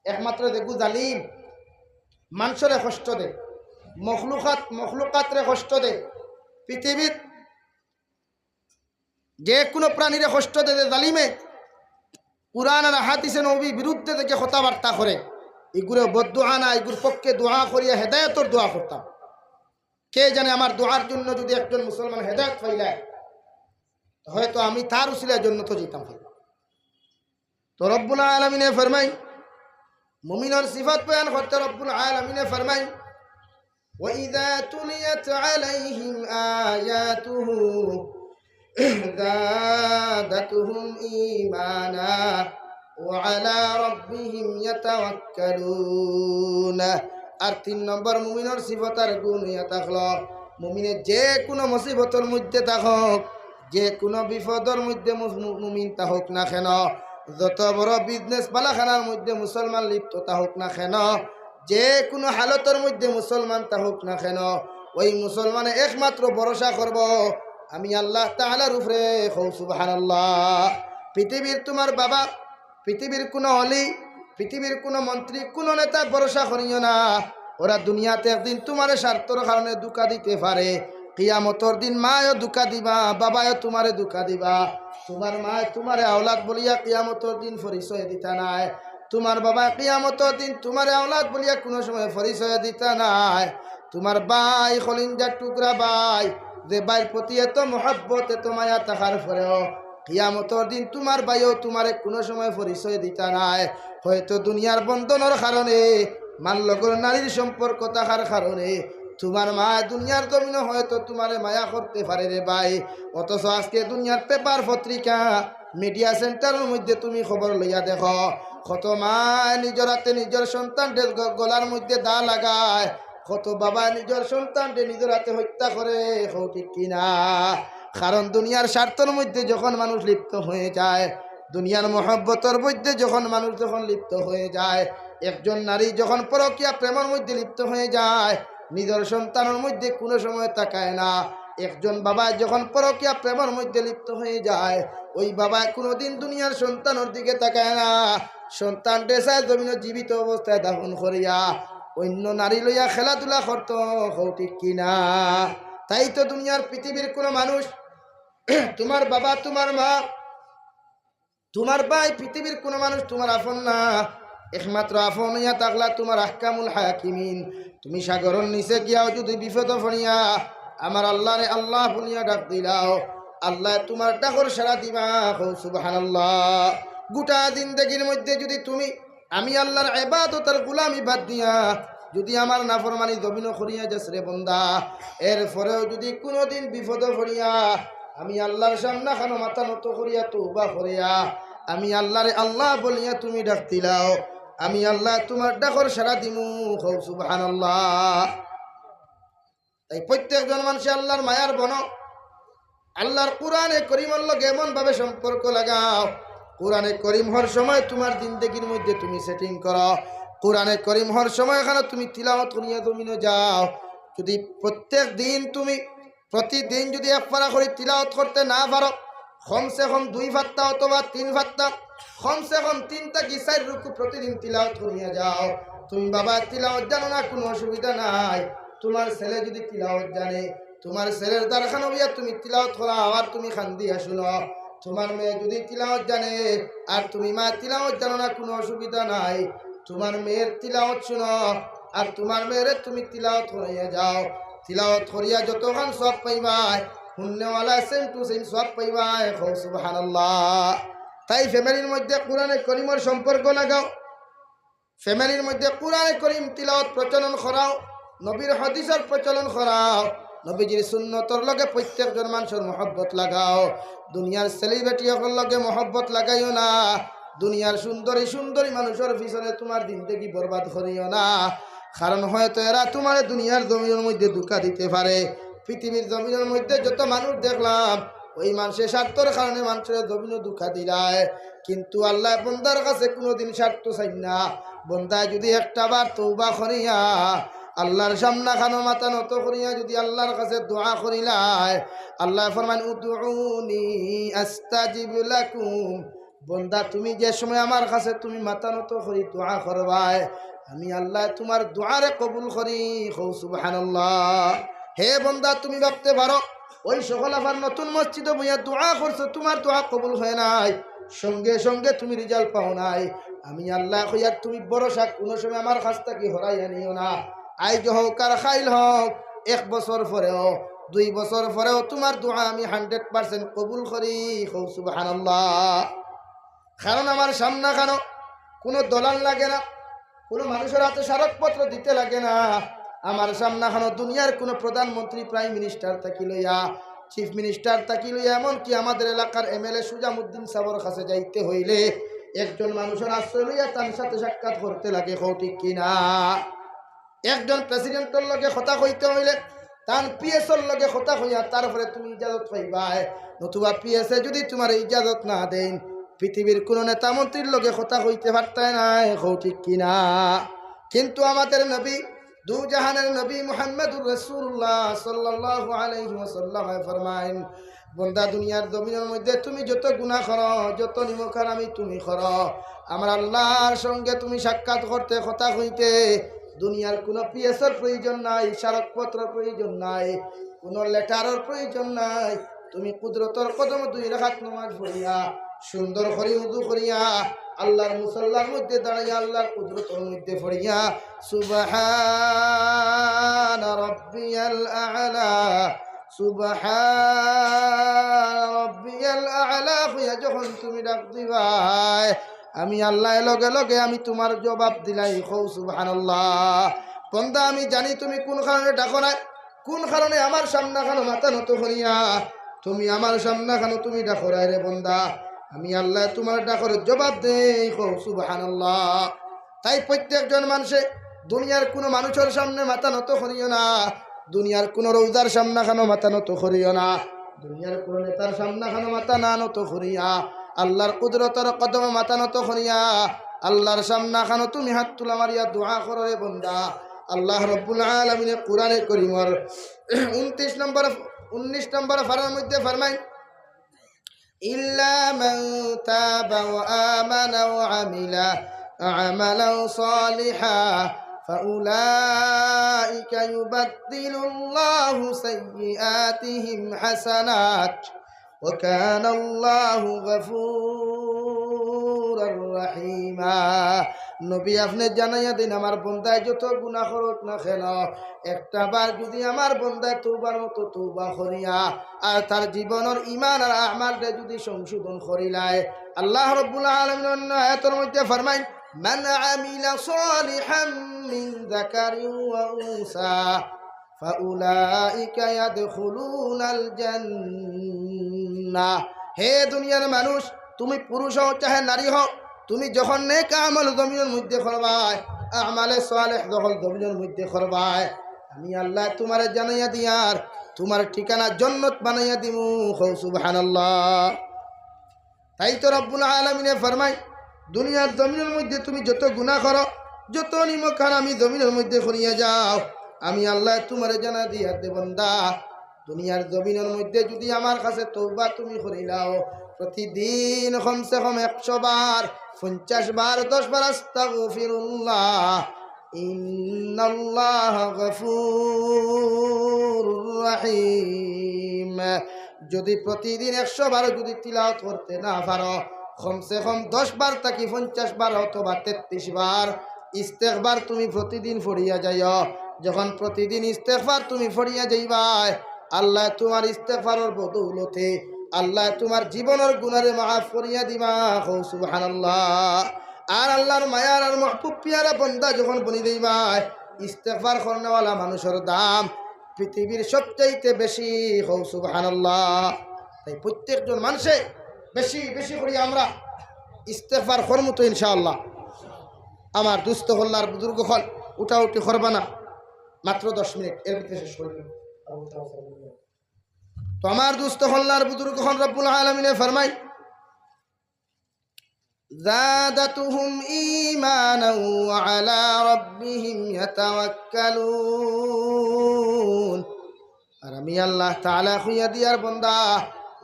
একমাত্র দেখু জালিম মানুষের কষ্ট দে, মখলুকাতরে কষ্ট দে, পৃথিবীর যে কোনো প্রাণীরে কষ্ট দে, জালিমে কুরআন আর হাদিসে নবী বিরুদ্ধে থেকে কথাবার্তা করে, এগুলো বদদুয়া না, এগুলোর পক্ষে দোয়া করিয়া হেদায়েতের দোয়া করতাম। কে জানে আমার দোয়ার জন্য যদি একজন মুসলমান হেদায়েত পাইলায়, হয়তো আমি তার উসিলার জন্য তো যেতাম। তো রব্বুল আলামিনে ফরমাই, মুমিনের সিফাত বয়ান করতে রব্বুল আলামিনে ফরমাই, ওয়াইযা তুলিয়াত আলাইহিম আয়াতুহু যাদাতুহুম ঈমানা ওয়া আলা রাব্বিহিম ইয়াতাওয়াক্কালুন। আর ৩ নম্বর মুমিনের সিফত আর গুণ হইয়া থাকলো মুমিনের যে কোনো মুসিবতের মধ্যে থাকুক, যে কোনো বিপদের মধ্যে মুমিন থাকুক না কেন, যত বড় বিজনেস বালাখানার মধ্যে মুসলমান লিপ্ত থাকুক না কেন, যে কোনো হালতের মধ্যে মুসলমান থাকুক না কেন, ওই মুসলমানে একমাত্র ভরসা করব আমি আল্লাহ তাআলার উপরে। সুবহানাল্লাহ। পৃথিবীর তোমার বাবা, পৃথিবীর কোনো অলি, পৃথিবীর কোনো মন্ত্রী, কোনো নেতা ভরসা করিও না। ওরা দুনিয়াতে একদিন তোমার স্বার্থর কারণে ধোঁকা দিতে পারে। কিয়ামতের দিন মায়ও ধোঁকা দিবা, বাবাও তোমারে ধোঁকা দিবা। তোমার মায় তোমারে আওলাদ বলিয়া কিয়ামতের দিন পরিচয় দিতা নাই। তোমার বাবা কিয়ামতের দিন তোমারে আওলাদ বলিয়া কোনো সময় পরিচয় দিতা নাই। তোমার ভাই খলিঞ্জার টুকরা ভাই, যে ভাইয়ের প্রতি এত মহব্বত এত মায়া থাকার পরেও কিয়ামতের দিন তোমার ভাইও তোমারে কোনো সময় পরিচয় দিতা নাই। হয়তো দুনিয়ার বন্ধনের কারণে, মানলগর নারীর সম্পর্ক থাকার কারণে তোমার মা দুনিয়ার জমিনে হয়তো তোমারে মায়া করতে পারে রে ভাই। অথচ আজকে দুনিয়ার পেপার পত্রিকা মিডিয়া সেন্টারের মধ্যে তুমি খবর লইয়া দেখো, কত মা নিজের হাতে নিজের সন্তানদের গলার মধ্যে দা লাগায়, কত বাবা নিজের সন্তানদের নিজের হাতে হত্যা করে। ঠিক কিনা? কারণ দুনিয়ার স্বার্থের মধ্যে যখন মানুষ লিপ্ত হয়ে যায়, দুনিয়ার মহব্বতের মধ্যে যখন মানুষ যখন লিপ্ত হয়ে যায়, একজন নারী যখন পরকীয়া প্রেমের মধ্যে লিপ্ত হয়ে যায়, নিজের সন্তানের মধ্যে কোনো সময় তাকায় না। একজন বাবা যখন পরকীয়া প্রেমের মধ্যে লিপ্ত হয়ে যায়, ওই বাবা কোনোদিন দুনিয়ার সন্তানের দিকে তাকায় না। সন্তান ডেসায় জমিনে জীবিত অবস্থায় দাফন করিয়া অন্য নারী লইয়া খেলাধুলা করতো। ঠিক কিনা? তাই তো দুনিয়ার পৃথিবীর কোনো মানুষ, তোমার বাবা, তোমার মা, তোমার ভাই, পৃথিবীর কোনো মানুষ তোমার আপন না। একমাত্র আপন হইয়া থাকলা তোমার আহকামুল হাকিমিন। তুমি সাগরের নিচে গিয়াও যদি বিপদ ফনিয়া আমার আল্লাহ রে আল্লাহ বলিয়া ডাক দিলাও, আল্লাহ তোমার ডাকর সারা দিবা। সুবহানাল্লাহ। গোটা জিন্দেগির মধ্যে যদি তুমি আমি আল্লাহর ইবাদতের গোলামি বাদ দিয়া যদি আমার নাফরমানি জমিন করিয়া যাস রে বন্দা, এরপরেও যদি কোনোদিন বিপদ ফরিয়া আমি আল্লাহর সামনে খানো মাথা নত করিয়া তওবা করিয়া আমি আল্লাহরে আল্লাহ বলিয়া তুমি ডাক দিলাও, আমি আল্লাহ তোমার ডাকর সারা দিমু। সুবহানাল্লাহ। তাই প্রত্যেকজন মানুষ আল্লাহর মায়ার বন, আল্লাহর কোরআনে করিমের লগে এমন ভাবে সম্পর্ক লাগাও, কোরআনে করিম হওয়ার সময় তোমার জিন্দেগির মধ্যে তুমি সেটিং করো। কোরআনে করিম হওয়ার সময় এখানে তুমি তিলাওয়াত করিয়া জমিনে যাও। যদি প্রত্যেক দিন তুমি প্রতিদিন যদি এক পারা করে তিলাওয়াত করতে না পারো, কমসে কম 2 ফাত্তা অথবা 3 ফাত্তা, কমসে কম 3টা কি 4 রুকু প্রতিদিন তিলাওয়াত করিয়া যাও। তুমি বাবা তিলাওয়াত জানো না, কোনো অসুবিধা নাই। তোমার ছেলে যদি তিলাওয়াত জানে, তোমার ছেলের দ্বারখানো হইয়া তুমি তিলাওয়াত করা আর তুমি খান দিয়া শুনো। তোমার মেয়ে যদি তিলাওয়াত জানে আর তুমি মা তিলাওয়াত জানো না, কোনো অসুবিধা নাই। তোমার মেয়ের তিলাওয়াত শুনো আর তোমার মেয়ের তুমি তিলাওয়াত করিয়া যাও। তিলাওয়াত করিয়া যতক্ষণ সব পাইবাই, শুননেওয়ালা সেম টু সেম সব পাইবাই। সুবহানাল্লাহ। তাই ফ্যামিলির মধ্যে কোরআনে করিমের সম্পর্ক লাগাও, ফ্যামিলির মধ্যে কোরআনে করিম তিলাওয়াত প্রচলন করাও, নবীর হাদিসের প্রচলন করাও, নবীজির সুন্নতর লগে প্রত্যেকজন মানুষের মহব্বত লাগাও। দুনিয়ার সেলিব্রিটি সকল লগে মহব্বত লাগাইও না। দুনিয়ার সুন্দরী সুন্দরী মানুষের পিছনে তোমার জিন্দেগি বরবাদ করিও না। কারণ হয়তো এরা তোমার দুনিয়ার জমিনের মধ্যে ধোঁকা দিতে পারে। পৃথিবীর জমিনের মধ্যে যত মানুষ দেখলাম, ওই মানুষের স্বার্থের কারণে মানুষের জমিনে ধোঁকা দিলায়। কিন্তু আল্লাহ বন্দার কাছে কোনোদিন স্বার্থ চাই না। বন্দায় যদি একটা বার তওবা করিয়া আল্লাহর সামনে খানো মাথা নত করিয়া যদি আল্লাহর কাছে দোয়া করিলায়, আল্লাহ ফরমান উদউনি আস্তাজিব লাকুম। বন্দা তুমি যে সময় আমার কাছে তুমি মাথা নত করি দোয়া করবাই, আমি আল্লাহ তোমার দোয়ারে কবুল করি। সুবহানাল্লাহ। হে বন্দা, তুমি ভাবতে পারো ওই সকল আবার নতুন মসজিদে বইয়া দোয়া করছো, তোমার দোয়া কবুল হয় নাই, সঙ্গে সঙ্গে তুমি রেজাল্ট পাও নাই। আমি আল্লাহ কইয়ার তুমি ভরসা কোনো সময় আমার কাছ থেকে হরাইয়া নিও না। আইজ হোক আর খাইল হোক, 1 বছর পরেও 2 বছর পরেও তোমার দোয়া আমি 100% কবুল করি। সুবহানাল্লাহ। কারণ আমার সামনা খানো কোনো দলাল লাগে না, কোনো মানুষের হাতে স্মারকপত্র দিতে লাগে না। আমার সামনা খানো দুনিয়ার কোনো প্রধানমন্ত্রী, প্রাইম মিনিস্টার থাকি লইয়া, চিফ মিনিস্টার থাকি লইয়া, এমনকি আমাদের এলাকার MLA সুজামুদ্দিন সাবর কাছে যাইতে হইলে একজন মানুষের আশ্রয় লইয়া তার সাথে সাক্ষাৎ করতে লাগে। ঠিক কিনা? একজন প্রেসিডেন্টের লগে কথা কইতে হইলে তার পিএসর লগে কথা কইয়া তারপরে তুমি ইজাজত পাইবাই, নতুবা পিএসএ যদি তোমার ইজাজত না দেন পৃথিবীর কোন নেতা মন্ত্রীর লগে কথা কইতে পারতায় না। ঠিক কিনা? কিন্তু আমাদের নবী দু জাহানের নবী মুহাম্মদুর রাসূলুল্লাহ সাল্লাল্লাহু আলাইহি ওয়াসাল্লাম ফরমায়েন, বন্দা দুনিয়ার জমিনের মধ্যে তুমি যত গুনাহ করো, যত নিমখারামি তুমি করো, আমার আল্লাহর সঙ্গে তুমি সাক্ষাৎ করতে কথা কইতে দুনিয়ার কোনো পিএসের প্রয়োজন নাই, স্মারকপত্র প্রয়োজন নাই, কোনো লেটারের প্রয়োজন নাই। তুমি কুদরতর কদম 2 রাকাত নামাজ পড়িয়া সুন্দর করে উযু করিয়া আল্লাহর মুসাল্লার মধ্যে দাঁড়াইয়া আল্লাহর কুদরতের মধ্যে পড়িয়া সুবহান রাব্বিয়াল আ'লা, সুবহান রাব্বিয়াল আ'লা হইয়া যখন তুমি ডাক দিবাই, আমি আল্লাহ লগে লগে আমি তোমার জবাব দিলাই, কও সুবহানাল্লাহ। বন্দা আমি জানি তুমি কোন কারণে ডাকো না, কোন কারণে আমার সামনে খানো মাথা নত করিয়া তুমি আমার সামনে খানো তুমি ডাকো রে বন্দা, আমি আল্লাহ তোমার ডাকর জবাব দেই, কও সুবহানাল্লাহ। তাই প্রত্যেকজন মানুষে দুনিয়ার কোনো মানুষের সামনে মাথা নত করিও না, দুনিয়ার কোনো রৌদার সামনে খানো মাথা নত করিও না, দুনিয়ার কোনো নেতার সামনে খানো মাথা না নত করিয়া আল্লাহর কুদরতের কদমে মাথা নত করিয়া আল্লাহর সামনে খানো তুমি হাত তুলা মারিয়া দোয়া করো রে বন্দা। আল্লাহ রব্বুল আলামিন কোরআনে কারীমের 19 নম্বর ফারার মধ্যে ফরমায়, ইল্লা মান তাবা ওয়া আমানা ওয়া আমিলা আমালান সালিহা ফাউলাইকা ইউবাদদিলুল্লাহু সাইয়্যাতিহিম হাসানাত ওয়া কানা আল্লাহু গফুরুর রহিমা। নবী আপনি জানাইয়া দিন আমার বন্দায় যত গুনাহ করুক না কেন, একটা বার যদি আমার বন্দায় তওবার মতো তওবা করিয়া আর তার জীবনের ঈমান আর আমালটা যদি সংশোধন করিলায়, আল্লাহ রাব্বুল আলামিন অন্য আয়াতের মধ্যে ফরমায়, মান আমিলা সালিহাম মিন যাকারিন ওয়া উনসা ফাউলাইকা ইয়াদখুলুনাল জান্নাহ। হে দুনিয়ার মানুষ, তুমি পুরুষ হও চাহে নারী হও, তুমি যখন নেক আমল জমিনের মধ্যে করবাই, আমালে সালেহ যখন জমিনের মধ্যে করবাই, আমি আল্লাহ তোমারে জানাইয়া দিয়ার তোমার ঠিকানা জান্নাত বানাইয়া দিমু, কও সুবহানাল্লাহ। তাই তো রব্বুল আলামিনে ফরমায়, দুনিয়ার জমিনের মধ্যে তুমি যত গুনাহ করো, যত নিমখান আমি জমিনের মধ্যে করিয়া যাও, আমি আল্লাহ তোমারে জানা দিয়া দে বান্দা, দুনিয়ার জমিনের মধ্যে যদি আমার কাছে তওবা তুমি করিলাও, প্রতিদিন কমসে কম 100 বার, 50 বার, 10 বার আস্তাগফিরুল্লাহ, ইন্নাল্লাহা গফুরুর রহিম। যদি প্রতিদিন 100 বার যদি তিলাওয়াত করতে না পারো, কমসে কম 10 বার থাকি 50 বার অথবা 33 বার ইস্তেগফার তুমি প্রতিদিন পড়িয়া যাইও। যখন প্রতিদিন ইস্তেগফার তুমি পড়িয়া যাইবাই, আল্লাহ তোমার ইস্তেগফারের বদৌলতে আল্লাহ তোমার জীবনের গুনারে মাফ করিয়া দিবা, কও সুবহানাল্লাহ। আর আল্লাহর মায়ার আর মাহবুব পিয়ারা বান্দা যখন বনি দিবাই, ইস্তেগফার করনেওয়ালা মানুষের দাম পৃথিবীর সবচাইতে বেশি, কও সুবহানাল্লাহ। তাই প্রত্যেকজন মানুষে বেশি বেশি করি আমরা ইস্তেগফার করব তো ইনশাআল্লাহ। আমার দুস্থ হল্লার বুজুর্গ হল উঠাউঠি করবা না, মাত্র 10 মিনিট এর ভিতরে শেষ করে দেব। তো আমার দুস্থ হল্লার বুজুর্গ হল রব্বুল আলামিনে ফরমায়, যাদাতুহুম ঈমানান ওয়া আলা রাব্বিহিম ইয়াতাওয়াক্কালুন। আর আমি আল্লাহ তাআলা খুইয়া দিয়ার বান্দা,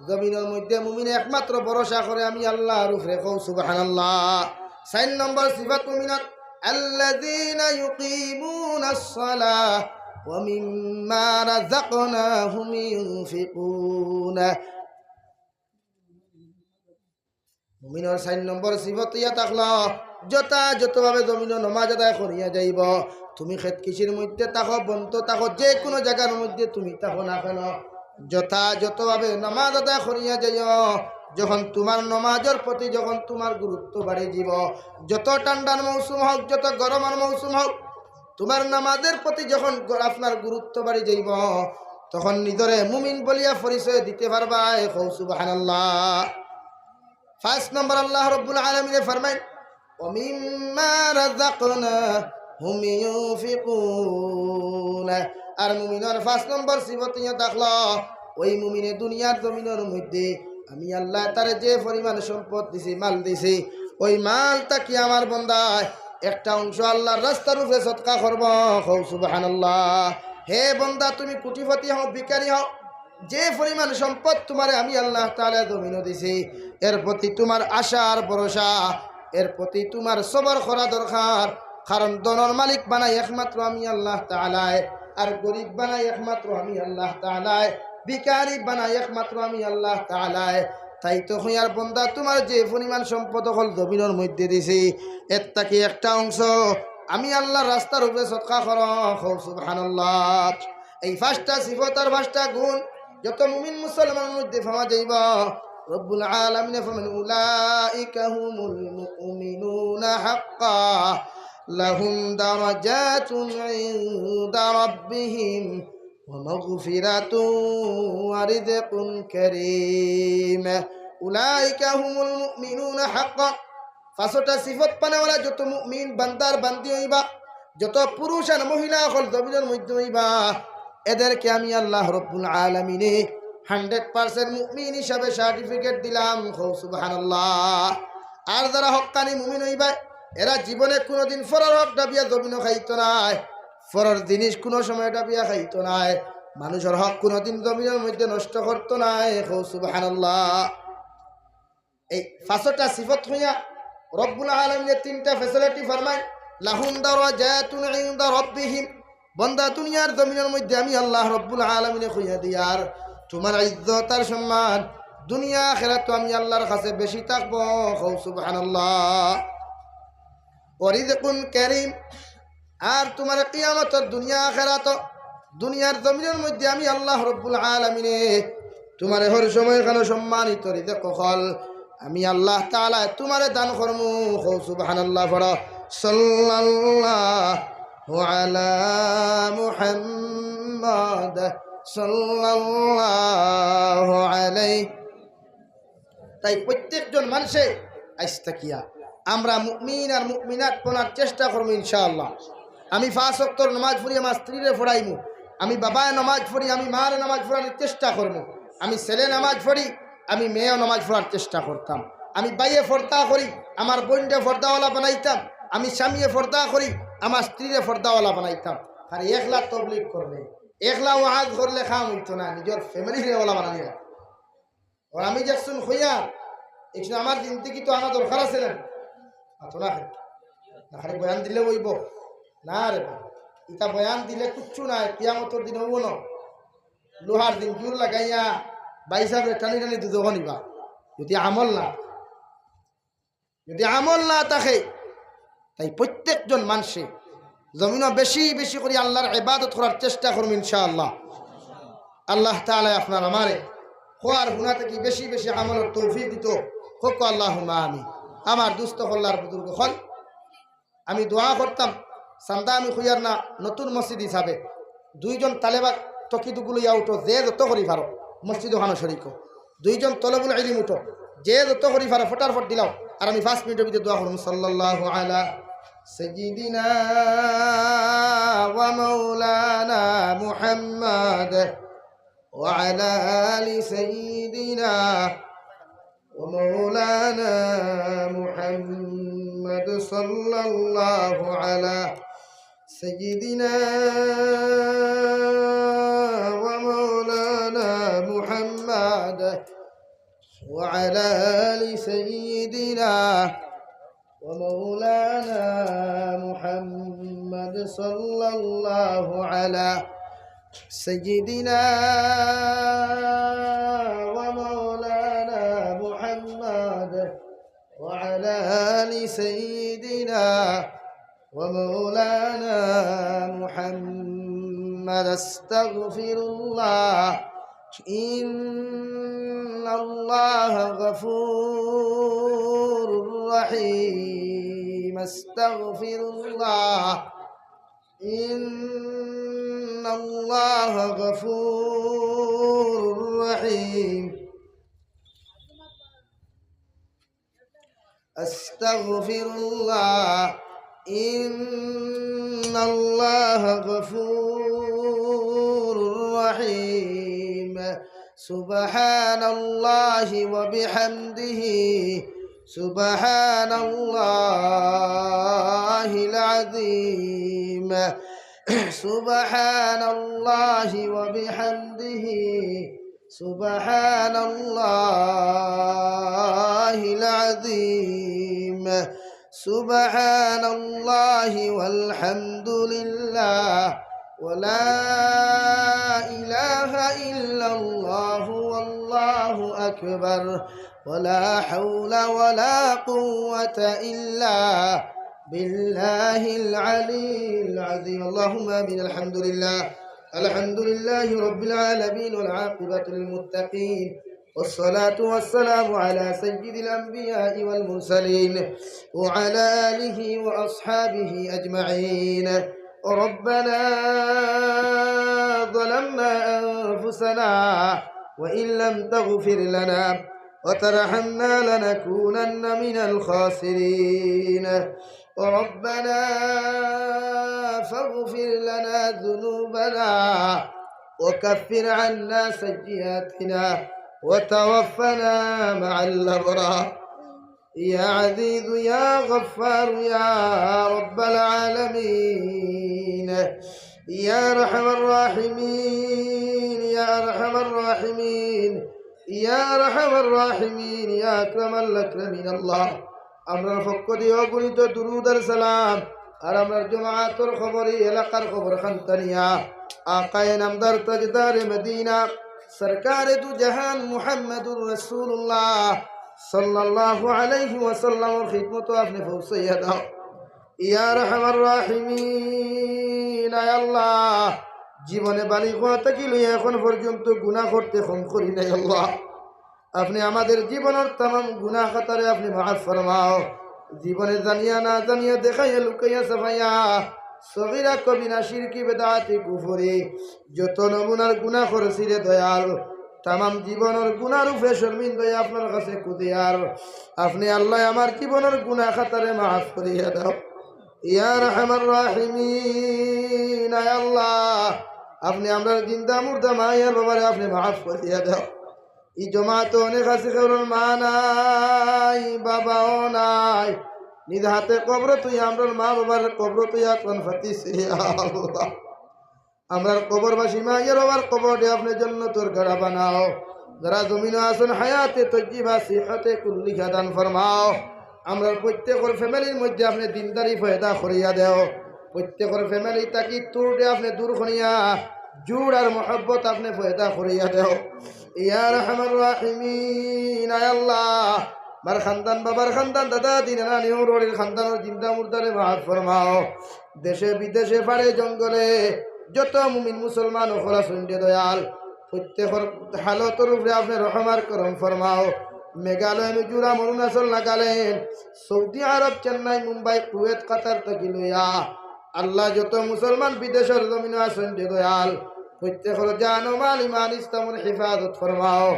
জমিনের মধ্যে মুমিন একমাত্র ভরসা করে আমি আল্লাহর উপরে, কও সুবহানাল্লাহ। 4 নম্বর সিফাত মুমিনাত, আল্লাযীনা ইউকিমুনাস সালাহ ওয়া মিম্মা রাযাকনাহুম ইউনফিকুন। মুমিনের 4 নম্বর সিফাত ইয়া থাকলো, যথাযথভাবে জমিনে নামাজ আদায় করিয়া যাইব। তুমি খেত কৃষির মধ্যে থাকো, বন্ত থাকো, যে কোনো জায়গার মধ্যে তুমি থাকো না কেন, যথাযথভাবে নামাজ আদায় করিয়া যাইও। যখন তোমার নামাজের প্রতি যখন তোমার গুরুত্ব বাড়ে যাব, যত ঠান্ডার মৌসুম হোক, যত গরমের মৌসুম হোক, তোমার নামাজের প্রতি যখন আপনার গুরুত্ব বাড়ি যাইব, তখন নিজরে মুমিন বলিয়া পরিচয় দিতে পারবা, কও সুবহানাল্লাহ। 5 নম্বর আল্লাহ রাব্বুল আলামিন ফরমায়, ওয়া মিম্মা রাযাকনা হুম ইউনফিকুন। আর মুমিনের 5 নম্বর সিফত ইয়া থাকলো ওই মুমিনে দুনিয়ার জমিনের মধ্যে আমি আল্লাহ তার যে পরিমাণ সম্পদ দিছি, মাল দিছি, ওই মালটা কি আমার বান্দা একটা অংশ আল্লাহর রাস্তার উপরে সদকা করব। সুবহানাল্লাহ। হে বান্দা, তুমি কোটিপতি হও, ভিখারি হও, যে পরিমাণ সম্পদ তোমারে আমি আল্লাহ তাআলা জমিনে দিছি, এর প্রতি তোমার আশা আর ভরসা, এর প্রতি তোমার সবর করা দরকার। কারণ দনের মালিক বানাই একমাত্র আমি আল্লাহ তাআলা, আর গরিব বানাই একমাত্র আমি আল্লাহ তাআলা, ভিখারি বানাই একমাত্র আমি আল্লাহ তাআলা। তাই তো হইয়ার বান্দা, তোমার যে পরিমাণ সম্পদ হল জমিনের মধ্যে দিছি, এর থেকে একটা অংশ আমি আল্লাহর রাস্তার উপরে সদকা করো। সুবহানাল্লাহ। এই 5টা সিফত আর 5টা গুণ যত মুমিন মুসলমানের মধ্যে পাওয়া যাইব, রব্বুল আলামিন ফরমান উলাইকা হুমুল মুমিনুনা হাক্কা লাহুম দারাজাতুন ইনদা রাব্বিহিম ওয়া মাগফিরাতুন ওয়া রিজকুন কারীম। উলাইকা হুমুল মুমিনুনা হাক্কা, 5টা সিফত পানেওয়ালা যত মুমিন বান্দার বান্দি হইবা, যত পুরুষ আর মহিলা হল জমিনের মধ্যে হইবা, এদেরকে আমি আল্লাহ রব্বুল আলামিনে 100% মুমিন হিসাবে সার্টিফিকেট দিলাম। সুবহানাল্লাহ। আর যারা হক্কানি মুমিন হইবা, এরা জীবনে কোনোদিন ফরর হক ডাবিয়া জমিনও খাইতো নাই, ফরর জিনিস কোনো সময় ডাবিয়া খাইতো নাই, মানুষের হক কোনোদিন জমিনের মধ্যে নষ্ট করতো নাই। সুবহানাল্লাহ। এই 5টা সিফত হইয়া রব্বুল আলামিনের 3টা ফ্যাসিলিটি ফরমায়, লাহুম দারাজাতুন ইনদা রাব্বিহিম। বান্দা, দুনিয়ার জমিনের মধ্যে আমি আল্লাহ রব্বুল আলামিনে কইয়া দিয়ার তোমার ইজ্জত আর সম্মান দুনিয়া আখিরাতে আমি আল্লাহর কাছে বেশি থাকবো। সুবহানাল্লাহ। ওয়া রিজকুন কারীম, আর তোমার কিয়ামতের দুনিয়া আখিরাত দুনিয়ার জমিনের মধ্যে আমি আল্লাহ রব্বুল আলামিনে তোমার হর সময় কেন সম্মানিত রিজক হল আমি আল্লাহ তাআলা তোমারে দান করমু। সুবহানাল্লাহ। পড়ো সাল্লাল্লাহু আলা মুহাম্মাদ সাল্লাল্লাহু আলাইহি। তাই প্রত্যেকজন মানুষে আইস্তাকিয়া আমরা মুমিন আর মুমিনাত পনার চেষ্টা করবো ইনশাআল্লাহ। আমি 5 ওয়াক্তর নামাজ পড়ি, আমার স্ত্রীরে পড়াইমু, আমি বাবায় নামাজ পড়ি, আমি মার নামাজ পড়ার চেষ্টা করবো, আমি ছেলে নামাজ পড়ি, আমি মেয়েও নামাজ পড়ার চেষ্টা করতাম, আমি বাইয়ে ফর্দা করি, আমার বোনকে ফর্দাওয়ালা বানাইতাম, আমি স্বামীয়ে ফর্দা করি, আমার স্ত্রীরে ফর্দাওয়ালা বানাইতাম। আর একলা তবলিগ করলে, একলা ওয়াজ করলে খাম হইতো না, নিজের ফ্যামিলিরে ওলা বানানি। আর আমি যাচ্ছুন হইয়া একটু আমার জিন্দগি তো আনা দরকার আছে না, না খালি বয়ান দিলে বইব না রে ভাই, ইটা বয়ান দিলে কিচ্ছু নাই, কিয়ামতের দিন হবো না, লোহার দিন জোর লাগাইয়া বাইসাবে টানি টানি দুধ নিবা। যদি আমল না থাকে, তাই প্রত্যেকজন মানুষে জমিনও বেশি বেশি করে আল্লাহর ইবাদত করার চেষ্টা করুন ইনশাআল্লাহ। আল্লাহ তাআলা আপনার আমারে খোয়ার গুনাহ থেকে বেশি বেশি আমলের তৌফিক দিত হোক আল্লাহুম্মা আমিন। আমার দুস্থ কল্লার বুজুর্গ হল আমি দোয়া করতাম, সান্দা আমি খুঁয়ার না নতুন মসজিদ হিসাবে 2জন তালেবা তকিদুগুলো ইয়া উঠো, যে যত করি পারো মসজিদ ওখানে শরিক, 2জন তলবুল ইলম উঠো, যে যত করি পারো ফটাফট দিলাও। আর আমি 5 মিনিটের ভিতরে দোয়া করুন। সাল্লাল্লাহু আলা সাইয়্যিদিনা ওয়া মাওলানা মুহাম্মাদ ওয়া আলা আলি সাইয়্যিদিনা ওয়া মাওলানা মুহাম্মাদ সাল্লাল্লাহু আলা সাইয়্যিদিনা ওয়া মাওলানা মুহাম্মাদ وعلى آل سيدنا ومولانا محمد صلى الله على سيدنا ومولانا محمد وعلى آل سيدنا ومولانا محمد. استغفر الله إن الله غفور رحيم. استغفر الله إن الله غفور رحيم. استغفر الله إن الله غفور رحيم سبحان الله وبحمده سبحان الله العظيم سبحان الله وبحمده سبحان الله العظيم سبحان الله والحمد لله ولا إله إلا الله والله أكبر ولا حول ولا قوة إلا بالله العلي العظيم اللهم آمين الحمد لله الحمد لله رب العالمين والعاقبة للمتقين والصلاة والسلام على سيد الأنبياء والمرسلين وعلى آله وأصحابه أجمعين ربنا ظلمنا أنفسنا وإن لم تغفر لنا وترحمنا لنكونن من الخاسرين ربنا فاغفر لنا ذنوبنا وكفر عنا سيئاتنا وتوفنا مع الأبرار يا عزيز يا غفار يا رب العالمين يا أرحم الراحمين يا أرحم الراحمين يا أرحم الراحمين يا أكرم الأكرمين الله আমরার পক্ষ দিয়ে অগণিত দুরূদ আর সালাম আর আমরার জমাআতের খবরে এলাকার খবর খানতানিয়া আকায়ে নামদার তাজদারে মদিনা সরকারে দু জাহান মুহাম্মদুর রাসূলুল্লাহ সাল্লাল্লাহু আলাইহি ওয়াসাল্লামের খিদমত আপনি পৌঁছাইয়া দাও ইয়া আরহামার রাহিমিন আয় আল্লাহ জীবনে বালিগ হওয়া থেকে লইয়া এখন পর্যন্ত গুনাহ করতে কম করি নাই আল্লাহ আপনি আমাদের জীবনের तमाम গুনাহ খাতারে আপনি মাফ ফরমাও জীবনে জানিয়া না জানিয়া দেখাইয়া লুকাইয়া সাফাইয়া সগীরা কবিরা শিরকি বিদআতি কুফরি যত নমুনার গুনাহ করেছি রে দয়াল तमाम জীবনের গুনাহর উপরে শর্মিন্দা আপনার কাছে কুদিয়ার আপনি আল্লাহ আমার জীবনের গুনাহ খাতারে মাফ করিয়া দাও ইয়া রহমান রাহিমিন আয় আল্লাহ আপনি আমরা জিন্দা মুর্দা মায়ের বাবারে আপনি মাফ করিয়া দাও এই জমাত অনেক আছে কারণ মা নাই বাবাও নাই নিজ হাতে কবর তুই আমরার মা বাবার কবর তুই এখন ফাতিস আল্লাহ আমরার কবরবাসী মায়ের বাবার কবর দিয়ে আপনি জান্নাতের ঘর বানাও যারা জমিনে আছেন হায়াতে তজ্জিবা সিহতে কুল্লি দান ফরমাও আমরার প্রত্যেকের ফ্যামিলির মধ্যে আপনি দিনদারি ফায়দা করিয়া দেও প্রত্যেকের ফ্যামিলি তাকি তোর দিয়ে আপনি দূর করিয়া জুড় আর মোহব্বত আপনি ফায়দা করিয়া দেও ইয়া রহমান রাহিমিন আয় আল্লাহ বার খানদান বাবার খানদান দাদা দিন নানি ওরের খানদানের জিন্দা মুর্দারে মাফ ফরমাও দেশে বিদেশে পাড়ে জঙ্গলে যত মুমিন মুসলমান ওখরা শুনতে দয়াল প্রত্যেকের হালতের উপরে আপনি রহমার করম ফরমাও মেঘালয় মিজোরাম অরুণাচল নাগাল্যান্ড সৌদি আরব চেন্নাই মুম্বাই কুয়েত কাতার থেকে লইয়া আল্লাহ যত মুসলমান বিদেশের জমিনে আছেন দয়াল প্রত্যেকের জান ও মাল ইমান ইসলামের হিফাজত ফরমাও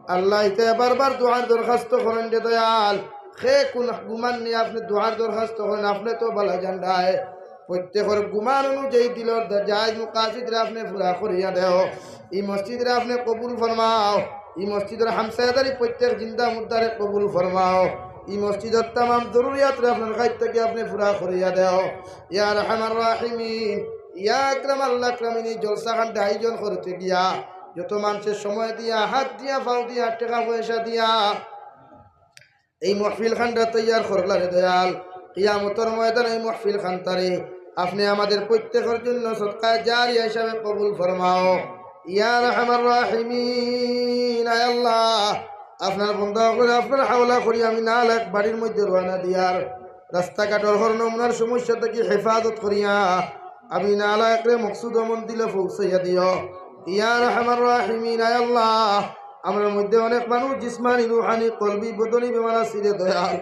আল্লাহ ইতে বারবার দুআর দরখাস্ত করেন দয়াল খে কোন গুমান নিয়ে আপনি দুআর দরখাস্ত করেন আপনি তো বালা জান্ডায় প্রত্যেকের গুমান অনুযায়ী দিলর জায়েজ মুকাসিদরে আপনি পুরা করিয়া দেও এই মসজিদরে আপনি কবুল ফরমাও এই মসজিদের হামসায়াদারি প্রত্যেক জিন্দা মুদ্দারে কবুল ফরমাও এই মসজিদের तमाम জরুরিয়াতরে আপনার কাছ থেকে আপনি পুরা করিয়া দেও ইয়া রহমান রাহিমিন ইয়া আকরামাল আকরামিন জলসা খান আয়োজন করতে গিয়া যত মানুষের সময় দিয়া হাত দিয়া পাও দিয়া টাকা পয়সা দিয়া এই মাহফিল খানটা তৈয়ার করলা রে দয়াল কিয়ামতের ময়দানে এই মাহফিল খানটারে আপনি আমাদের প্রত্যেকের জন্য সদকা জারিয়া হিসাবে কবুল ফরমাও ইয়া রহমান রাহিমিন আয় আল্লাহ আপনার বন্ধা করে আপনার হাওলা করি আমি না লাখ বাড়ির মধ্যে রওনা দিয়ার রাস্তাঘাটের হর নমুনার সমস্যা থেকে হেফাজত করিয়া আমি না লাখরে মকসুদ মন্দিরে পৌঁছাইয়া দিও ইয়া রহমান রাহিমিন আয় আল্লাহ আমার মধ্যে অনেক মানুষ জিসমানি রুহানি কলবি বদনি বেমার আছে রে দয়াল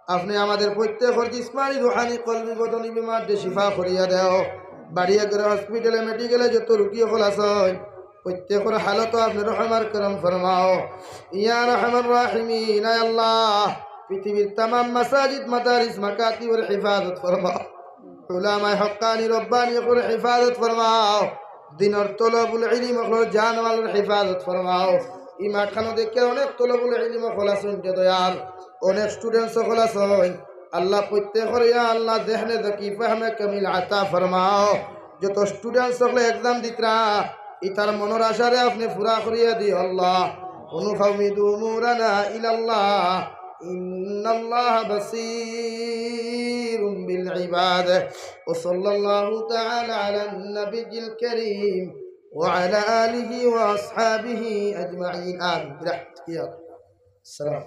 আপনি আমাদের প্রত্যেকের জিসমানি রুহানি কলবি বদনি বেমার দিয়ে শিফা করিয়া দেও বাড়িয়া করে হসপিটালে মেডিকেলে যত রুগী হল আছেন প্রত্যেকের হালত আপনি রহমার করম ফরমাও ইয়া রহমান রাহিমিন আয় আল্লাহ পৃথিবীর तमाम মাসাজিদ মাদারিস মাকাতিবের হিফাজত ফরমাও উলামায়ে হক্কানি রব্বানি করে হিফাজত ফরমাও দিনের তলবুল ইলম হলো জানমালের হিফাজত ফরমাও এই মাঠখানো দেখে অনেক তলবুল ইলম খোলা শুনতে দয়াল অনেক স্টুডেন্টস খোলা শুন আল্লাহ প্রত্যেকের ইয়া আল্লাহ জেহনে যকি ফাহমে কামিল আতা ফরমাও যত স্টুডেন্টস সকলে এক্সাম দিতরা ইতার মনের আশারে আপনি পুরা করিয়া দিও আল্লাহ অনুফাউমিদু উমুরানা ইলাল্লাহ ইন্নাল্লাহা বাসীরুম বিল ইবাদ ওয়া সাল্লাল্লাহু তাআলা আলান নাবিয়্যিল কারীম ওয়া আলা আলিহি ওয়া আসহাবিহি আজমাইন আমিন বিরহমাতিকা ইয়া সালাম